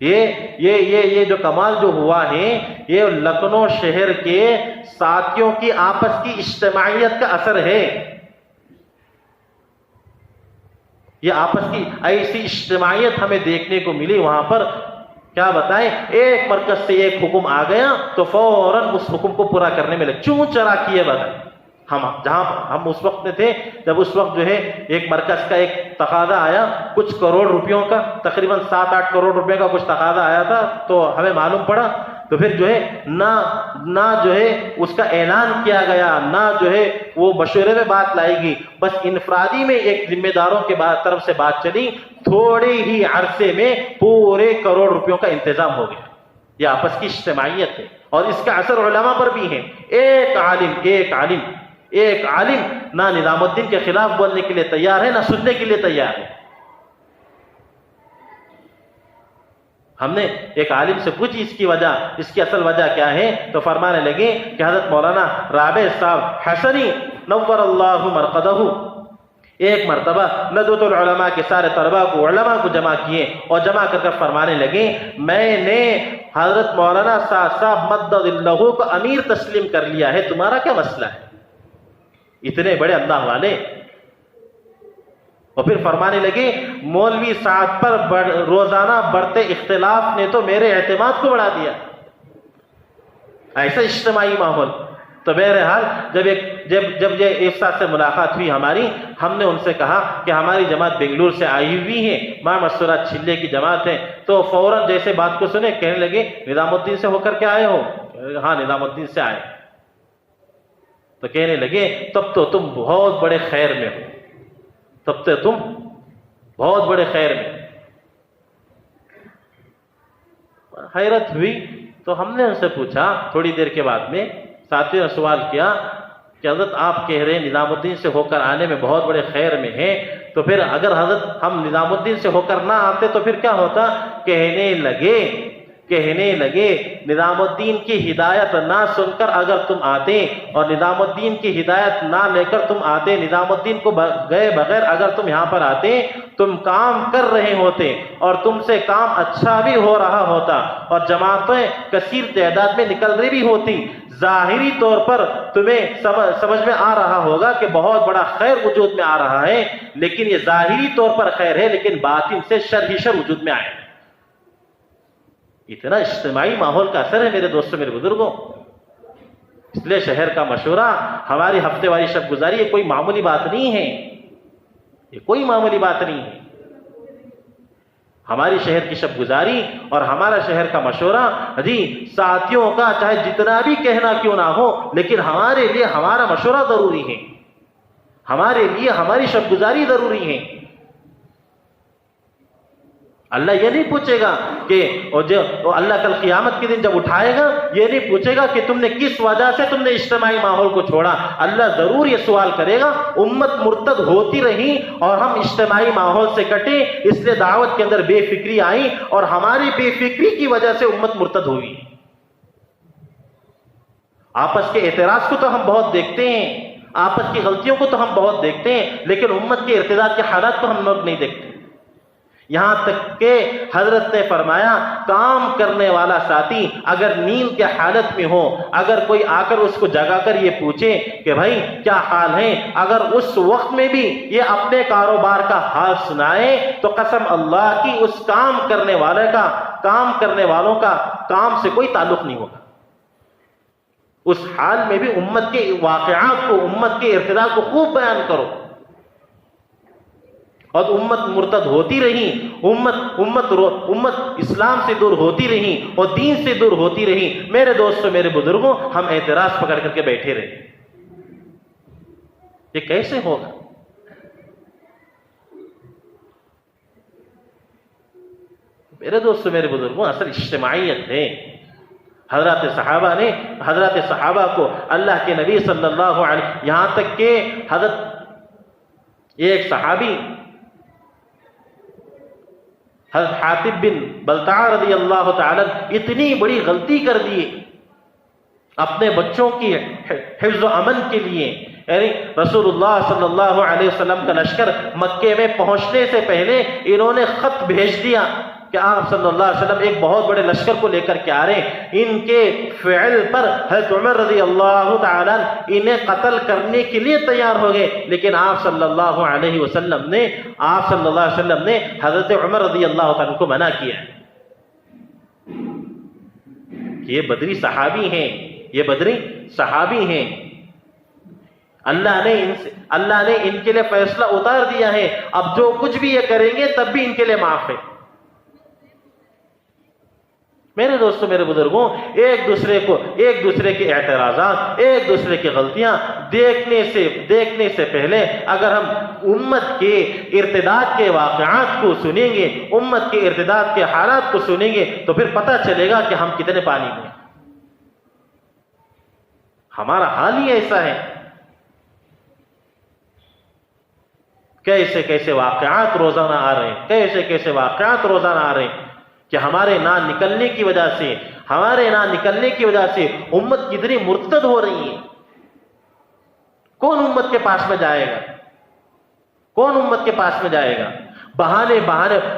یہ جو کمال جو ہوا ہے، یہ لکھنؤ شہر کے ساتھیوں کی آپس کی اجتماعیت کا اثر ہے۔ یہ آپس کی ایسی اجتماعیت ہمیں دیکھنے کو ملی وہاں پر، کیا بتائیں، ایک مرکز سے ایک حکم آ گیا تو فوراً اس حکم کو پورا کرنے میں لگے، چوں چرا کیے بغیر۔ جہاں ہم اس وقت میں تھے، جب اس وقت جو ہے ایک مرکز کا ایک تقاضا آیا کچھ کروڑ روپیوں کا، تقریباً 7-8 کروڑ روپے کا کچھ تقاضا آیا تھا، تو ہمیں معلوم پڑا، تو پھر جو ہے نہ جو ہے اس کا اعلان کیا گیا، نہ جو ہے وہ مشورے میں بات لائی گی، بس انفرادی میں ایک ذمہ داروں کے طرف سے بات چلی، تھوڑے ہی عرصے میں پورے کروڑ روپیوں کا انتظام ہو گیا. یہ آپس کی اجتماعیت ہے اور اس کا اثر علماء پر بھی ہے. ایک عالم نہ نظام الدین کے خلاف بولنے کے لیے تیار ہے، نہ سننے کے لیے تیار ہے. ہم نے ایک عالم سے پوچھی اس کی وجہ، اس کی اصل وجہ کیا ہے، تو فرمانے لگے کہ حضرت مولانا رابع صاحب حسنی نور اللہ مرقدہ ایک مرتبہ ندوۃ العلماء کے سارے طلباء کو، علماء کو جمع کیے اور جمع کر فرمانے لگے میں نے حضرت مولانا صاحب مدد اللہ کو امیر تسلیم کر لیا ہے، تمہارا کیا مسئلہ ہے؟ اتنے بڑے اللہ والے. اور پھر فرمانے لگے مولوی صاحب پر روزانہ بڑھتے اختلاف نے تو میرے اعتماد کو بڑھا دیا. ایسا اجتماعی ماحول. تو بہرحال جب یہ ایک ساتھ سے ملاقات ہوئی ہماری، ہم نے ان سے کہا کہ ہماری جماعت بنگلور سے آئی ہوئی ہے، ماں مسورات چھلے کی جماعت ہے. تو فوراً جیسے بات کو سنے کہنے لگے نظام الدین سے ہو کر کے آئے ہو؟ ہاں نظام الدین سے آئے. تو کہنے لگے تب تو تم بہت بڑے خیر میں ہو، تب تو تم بہت بڑے خیر میں. حیرت ہوئی تو ہم نے ان سے پوچھا تھوڑی دیر کے بعد میں، ساتھیوں نے سوال کیا کہ حضرت آپ کہہ رہے ہیں نظام الدین سے ہو کر آنے میں بہت بڑے خیر میں ہیں، تو پھر اگر حضرت ہم نظام الدین سے ہو کر نہ آتے تو پھر کیا ہوتا؟ کہنے لگے نظام الدین کی ہدایت نہ سن کر اگر تم آتے اور نظام الدین کی ہدایت نہ لے کر تم آتے، نظام الدین کو گئے بغیر اگر تم یہاں پر آتے، تم کام کر رہے ہوتے اور تم سے کام اچھا بھی ہو رہا ہوتا اور جماعتیں کثیر تعداد میں نکل رہی بھی ہوتی. ظاہری طور پر تمہیں سمجھ میں آ رہا ہوگا کہ بہت بڑا خیر وجود میں آ رہا ہے، لیکن یہ ظاہری طور پر خیر ہے لیکن باطن سے شر ہی شر وجود میں آئے. اتنا اجتماعی ماحول کا اثر ہے میرے دوستوں، میرے بزرگوں. اس لیے شہر کا مشورہ، ہماری ہفتے والی شب گزاری، یہ کوئی معمولی بات نہیں ہے، یہ کوئی معمولی بات نہیں ہے. ہماری شہر کی شب گزاری اور ہمارا شہر کا مشورہ جی ساتھیوں کا چاہے جتنا بھی کہنا کیوں نہ ہو، لیکن ہمارے لیے ہمارا مشورہ ضروری ہے، ہمارے لیے ہماری شب گزاری ضروری ہے. اللہ یہ نہیں پوچھے گا کہ اللہ کل قیامت کے دن جب اٹھائے گا یہ نہیں پوچھے گا کہ تم نے کس وجہ سے تم نے اجتماعی ماحول کو چھوڑا. اللہ ضرور یہ سوال کرے گا امت مرتد ہوتی رہی اور ہم اجتماعی ماحول سے کٹے، اس لیے دعوت کے اندر بے فکری آئی اور ہماری بے فکری کی وجہ سے امت مرتد ہوئی. آپس کے اعتراض کو تو ہم بہت دیکھتے ہیں، آپس کی غلطیوں کو تو ہم بہت دیکھتے ہیں، لیکن امت کے ارتداد کے حالات کو ہم لوگ نہیں دیکھتے. یہاں تک کہ حضرت نے فرمایا کام کرنے والا ساتھی اگر نیند کے حالت میں ہو، اگر کوئی آ کر اس کو جگا کر یہ پوچھے کہ بھائی کیا حال ہے، اگر اس وقت میں بھی یہ اپنے کاروبار کا حال سنائے تو قسم اللہ کی اس کام کرنے والوں کا کام سے کوئی تعلق نہیں ہوگا. اس حال میں بھی امت کے واقعات کو، امت کے ارتداد کو خوب بیان کرو. اور امت مرتد ہوتی رہی، امت اسلام سے دور ہوتی رہی اور دین سے دور ہوتی رہی. میرے دوستوں، میرے بزرگوں، ہم اعتراض پکڑ کر کے بیٹھے رہے. یہ کیسے ہوگا؟ میرے دوستوں، میرے بزرگوں، اصل اجتماعیت ہے. حضرات صحابہ کو اللہ کے نبی صلی اللہ علیہ، یہاں تک کہ ایک صحابی حضرت حاتب بن بلتع رضی اللہ تعالی اتنی بڑی غلطی کر دی اپنے بچوں کی حفظ و امن کے لیے. یعنی رسول اللہ صلی اللہ علیہ وسلم کا لشکر مکے میں پہنچنے سے پہلے انہوں نے خط بھیج دیا کہ آپ صلی اللہ علیہ وسلم ایک بہت بڑے لشکر کو لے کر کے آ رہے ہیں. ان کے فعل پر حضرت عمر رضی اللہ تعالیٰ انہیں قتل کرنے کے لیے تیار ہو گئے، لیکن آپ صلی اللہ علیہ وسلم نے حضرت عمر رضی اللہ تعالیٰ کو منع کیا کہ یہ بدری صحابی ہیں، اللہ نے ان کے لیے فیصلہ اتار دیا ہے، اب جو کچھ بھی یہ کریں گے تب بھی ان کے لیے معاف ہے. میرے دوستوں میرے بزرگوں، ایک دوسرے کے اعتراضات، ایک دوسرے کی غلطیاں دیکھنے سے پہلے اگر ہم امت کے ارتداد کے واقعات کو سنیں گے، امت کے ارتداد کے حالات کو سنیں گے، تو پھر پتہ چلے گا کہ ہم کتنے پانی میں ہیں۔ ہمارا حال ہی ایسا ہے۔ کیسے واقعات روزانہ آ رہے ہیں، کیسے واقعات روزانہ آ رہے ہیں کہ ہمارے نہ نکلنے کی وجہ سے امت کتنی مرتد ہو رہی ہے۔ کون امت کے پاس میں جائے گا؟ بہانے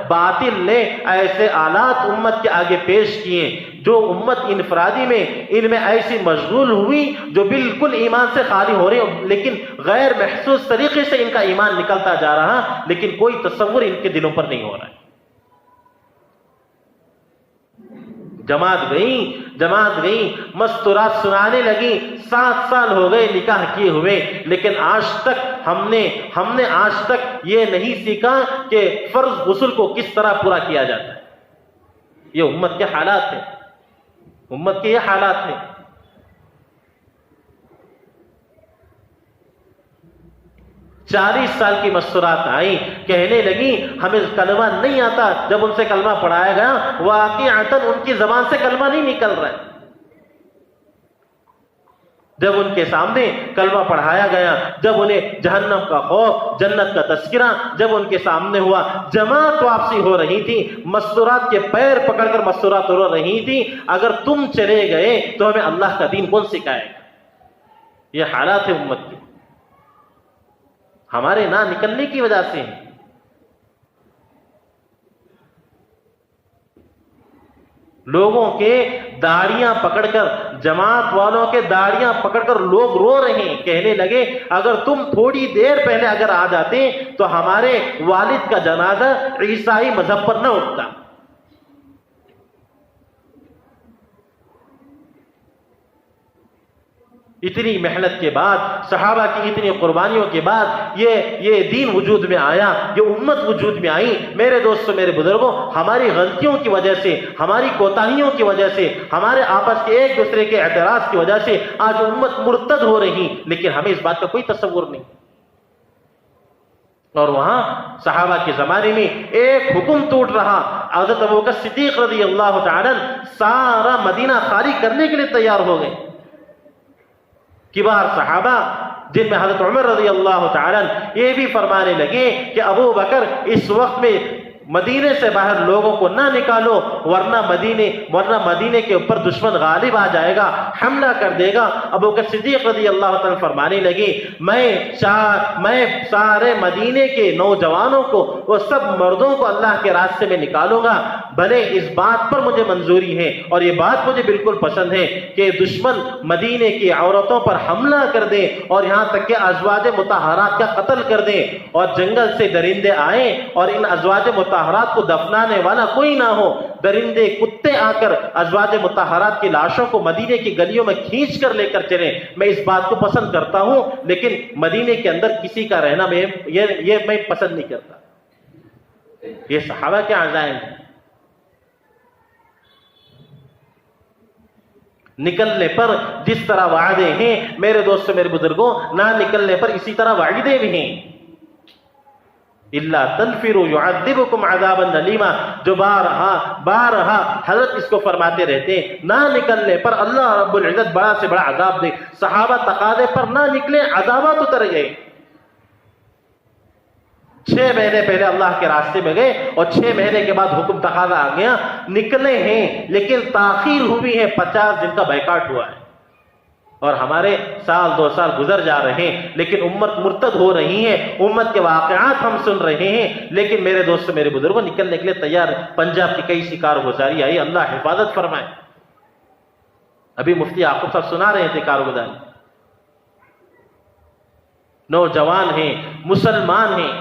باطل نے ایسے آلات امت کے آگے پیش کیے جو امت انفرادی میں ان میں ایسی مشغول ہوئی جو بالکل ایمان سے خالی ہو رہی، لیکن غیر محسوس طریقے سے ان کا ایمان نکلتا جا رہا، لیکن کوئی تصور ان کے دلوں پر نہیں ہو رہا ہے۔ جماعت گئی مستورات سنانے لگی، 7 سال ہو گئے نکاح کیے ہوئے، لیکن آج تک ہم نے آج تک یہ نہیں سیکھا کہ فرض غسل کو کس طرح پورا کیا جاتا ہے۔ یہ امت کے حالات ہیں۔ 40 سال کی مستورات آئیں، کہنے لگی ہمیں کلمہ نہیں آتا۔ جب ان سے کلمہ پڑھایا گیا، واقعتاً ان کی زبان سے کلمہ نہیں نکل رہا ہے۔ جب ان کے سامنے کلمہ پڑھایا گیا، جب انہیں جہنم کا خوف، جنت کا تذکرہ جب ان کے سامنے ہوا، جماعت واپسی ہو رہی تھی، مستورات کے پیر پکڑ کر مستورات رو رہی تھی، اگر تم چلے گئے تو ہمیں اللہ کا دین کون سکھائے گا؟ یہ حالات ہے امت کی، ہمارے نہ نکلنے کی وجہ سے۔ لوگوں کے داڑیاں پکڑ کر، جماعت والوں کے داڑیاں پکڑ کر لوگ رو رہے ہیں، کہنے لگے اگر تم تھوڑی دیر پہلے اگر آ جاتے تو ہمارے والد کا جنازہ عیسائی مذہب پر نہ اٹھتا۔ اتنی محنت کے بعد، صحابہ کی اتنی قربانیوں کے بعد یہ دین وجود میں آیا، یہ امت وجود میں آئی۔ میرے دوستوں میرے بزرگوں، ہماری غلطیوں کی وجہ سے، ہماری کوتاہیوں کی وجہ سے، ہمارے آپس کے ایک دوسرے کے اعتراض کی وجہ سے آج امت مرتد ہو رہی، لیکن ہمیں اس بات کا کوئی تصور نہیں۔ اور وہاں صحابہ کے زمانے میں ایک حکم ٹوٹ رہا، حضرت ابوبکر صدیق رضی اللہ تعالی سارا مدینہ خالی کرنے کے لیے تیار ہو گئے۔ کبار صحابہ جن میں حضرت عمر رضی اللہ تعالی یہ بھی فرمانے لگے کہ ابو بکر اس وقت میں مدینے سے باہر لوگوں کو نہ نکالو، ورنہ مدینے کے اوپر دشمن غالب آ جائے گا، حملہ کر دے گا۔ ابو بکر صدیق رضی اللہ تعالیٰ فرمانے لگے میں سارے مدینے کے نوجوانوں کو، وہ سب مردوں کو اللہ کے راستے میں نکالوں گا، بھلے اس بات پر مجھے منظوری ہے اور یہ بات مجھے بالکل پسند ہے کہ دشمن مدینے کی عورتوں پر حملہ کر دے اور یہاں تک کہ ازواج مطہرات کا قتل کر دے، اور جنگل سے درندے آئیں اور ان ازواج مطہرات کو دفنانے والا کوئی نہ ہو، درندے کتے آ کر ازواج مطہرات کی لاشوں کو مدینے کی گلیوں میں کھینچ کر لے کر چلیں۔ میں اس بات کو پسند کرتا ہوں، لیکن مدینے کے اندر کسی کا رہنا یہ میں پسند نہیں کرتا۔ یہ صحابہ کے عزائم ہیں۔ نکلنے پر جس طرح وعدے ہیں میرے دوستوں میرے بزرگوں، نہ نکلنے پر اسی طرح وعدے بھی ہیں۔ اِلَّا تَنْفِرُوا يُعَذِّبُكُمْ عَذَابًا أَلِيمًا، جو بارہا حضرت اس کو فرماتے رہتے ہیں، نہ نکلنے پر اللہ رب العزت بڑا سے بڑا عذاب دے۔ صحابہ تقاضے پر نہ نکلے، عذابات اتر گئے۔ 6 مہینے پہلے اللہ کے راستے میں گئے اور 6 مہینے کے بعد حکم تقاضا آ گیا، نکلے ہیں لیکن تاخیر ہوئی ہے، 50 دن کا بیکاٹ ہوا ہے، اور ہمارے سال 2 سال گزر جا رہے ہیں، لیکن امت مرتد ہو رہی ہے، امت کے واقعات ہم سن رہے ہیں، لیکن میرے دوست میرے بزرگوں نکلنے کے لیے تیار۔ پنجاب کی کئی سی کارگزاری آئی، اللہ حفاظت فرمائے۔ ابھی مفتی یعقوب صاحب سنا رہے تھے کارگزاری، نوجوان ہیں، مسلمان ہیں،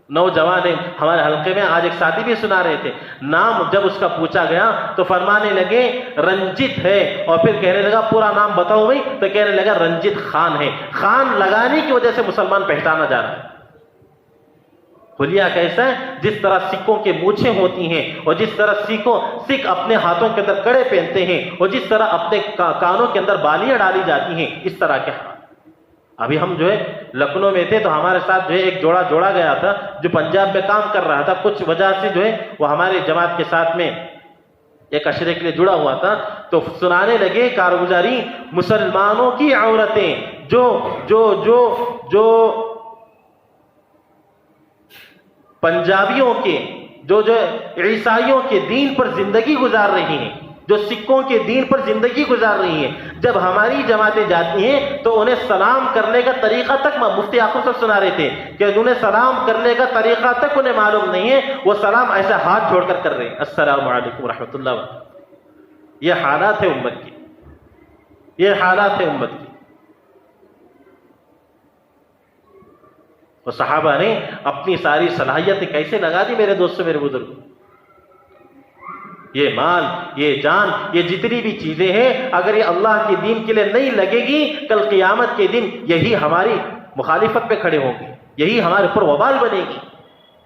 نوجوان ہیں۔ ہمارے حلقے میں آج ایک ساتھی بھی سنا رہے تھے، نام جب اس کا پوچھا گیا تو فرمانے لگے رنجت ہے، اور پھر کہنے لگا پورا نام بتاؤ بھائی، تو کہنے لگا رنجت خان ہے۔ خان لگانے کی وجہ سے مسلمان پہچانا جا رہا ہے، حلیہ کیسا ہے؟ جس طرح سکوں کے مونچھیں ہوتی ہیں اور جس طرح سکھ اپنے ہاتھوں کے اندر کڑے پہنتے ہیں اور جس طرح اپنے کانوں کے اندر بالیاں ڈالی جاتی ہیں، اس طرح کے ہاتھ۔ ابھی ہم جو ہے لکھنؤ میں تھے تو ہمارے ساتھ جو ہے ایک جوڑا گیا تھا جو پنجاب میں کام کر رہا تھا، کچھ وجہ سے جو ہے وہ ہماری جماعت کے ساتھ میں ایک اشرے کے لیے جڑا ہوا تھا، تو سنانے لگے کارگزاری مسلمانوں کی عورتیں جو پنجابیوں کے جو عیسائیوں کے دین پر زندگی گزار رہی ہیں، جو سکھوں کے دین پر زندگی گزار رہی ہیں، جب ہماری جماعتیں جاتی ہیں تو انہیں سلام کرنے کا طریقہ تک مفتی یعقوب صاحب سنا رہے تھے کہ انہیں سلام کرنے کا طریقہ تک انہیں معلوم نہیں ہے، وہ سلام ایسا ہاتھ جوڑ کر رہے ہیں، السلام علیکم ورحمۃ اللہ وبرکاتہ۔ یہ حالات ہے امت کی، یہ حالات ہے امت کی۔ اور صحابہ نے اپنی ساری صلاحیتیں کیسے لگا دی میرے دوستوں، میرے بزرگوں۔ یہ مال، یہ جان، یہ جتنی بھی چیزیں ہیں، اگر یہ اللہ کے دین کے لیے نہیں لگے گی، کل قیامت کے دن یہی ہماری مخالفت پہ کھڑے ہوں گے، یہی ہمارے اوپر وبال بنے گی۔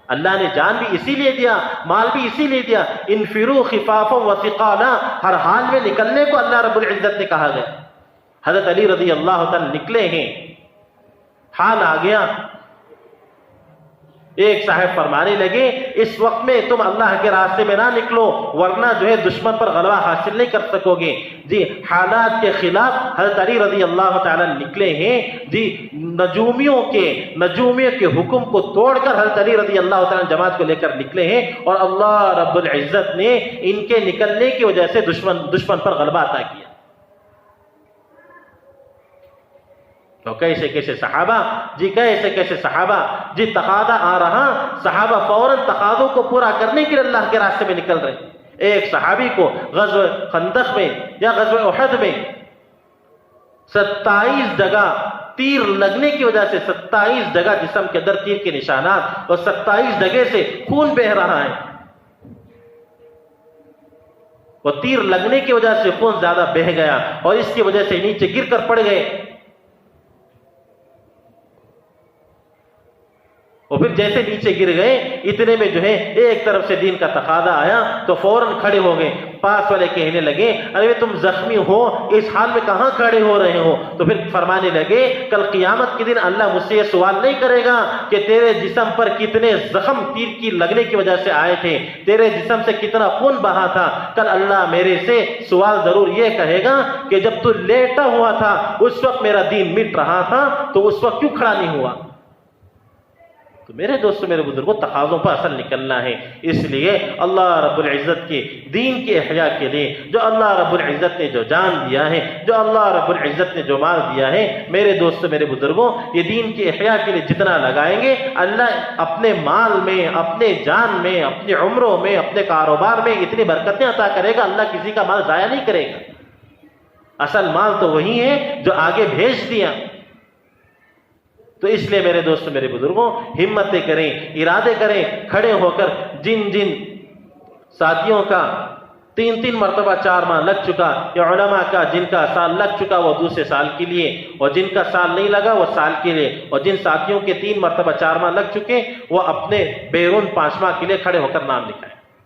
اللہ نے جان بھی اسی لیے دیا، مال بھی اسی لیے دیا، انفروا خفافا وثقالا، ہر حال میں نکلنے کو اللہ رب العزت نے کہا گیا۔ حضرت علی رضی اللہ تعالی نکلے ہیں، حال آ گیا، ایک صاحب فرمانے لگے اس وقت میں تم اللہ کے راستے میں نہ نکلو ورنہ جو ہے دشمن پر غلبہ حاصل نہیں کر سکو گے۔ جی حالات کے خلاف حضرت علی رضی اللہ تعالی نکلے ہیں، جی نجومیوں کے حکم کو توڑ کر حضرت علی رضی اللہ تعالی جماعت کو لے کر نکلے ہیں، اور اللہ رب العزت نے ان کے نکلنے کی وجہ سے دشمن پر غلبہ عطا کیا۔ تو کیسے صحابہ جی تقاضا آ رہا، صحابہ فوراً تقاضوں کو پورا کرنے کے لیے اللہ کے راستے میں نکل رہے۔ ایک صحابی کو غزوہ خندق میں یا غزوہ احد میں 27 جگہ تیر لگنے کی وجہ سے 27 جگہ جسم کے اندر تیر کے نشانات اور 27 جگہ سے خون بہہ رہا ہے، اور تیر لگنے کی وجہ سے خون زیادہ بہہ گیا اور اس کی وجہ سے نیچے گر کر پڑ گئے۔ اور پھر جیسے نیچے گر گئے اتنے میں جو ہے ایک طرف سے دین کا تقاضا آیا تو فوراً کھڑے ہو گئے۔ پاس والے کہنے لگے ارے تم زخمی ہو، اس حال میں کہاں کھڑے ہو رہے ہو؟ تو پھر فرمانے لگے کل قیامت کے دن اللہ مجھ سے یہ سوال نہیں کرے گا کہ تیرے جسم پر کتنے زخم تیر کی لگنے کی وجہ سے آئے تھے، تیرے جسم سے کتنا خون بہا تھا۔ کل اللہ میرے سے سوال ضرور یہ کہے گا کہ جب تو لیٹا ہوا تھا اس وقت میرا دین مٹ رہا تھا تو اس وقت کیوں کھڑا نہیں ہوا؟ تو میرے دوستوں، میرے بزرگوں، تقاضوں پر اصل نکلنا ہے۔ اس لیے اللہ رب العزت کے دین کے احیاء کے لیے جو اللہ رب العزت نے جو جان دیا ہے، جو اللہ رب العزت نے جو مال دیا ہے، میرے دوستوں، میرے بزرگوں، یہ دین کے احیاء کے لیے جتنا لگائیں گے اللہ اپنے مال میں، اپنے جان میں، اپنی عمروں میں، اپنے کاروبار میں اتنی برکتیں عطا کرے گا، اللہ کسی کا مال ضائع نہیں کرے گا۔ اصل مال تو وہی ہے جو آگے بھیج دیا۔ تو اس لیے میرے دوستوں، میرے بزرگوں، ہمتیں کریں، ارادے کریں، کھڑے ہو کر جن ساتھیوں کا 3 مرتبہ 4 ماہ لگ چکا، یا علماء کا جن کا سال لگ چکا وہ دوسرے سال کے لیے، اور جن کا سال نہیں لگا وہ سال کے لیے، اور جن ساتھیوں کے 3 مرتبہ 4 ماہ لگ چکے وہ اپنے بیرون 5 ماہ کے لیے کھڑے ہو کر نام لکھائیں۔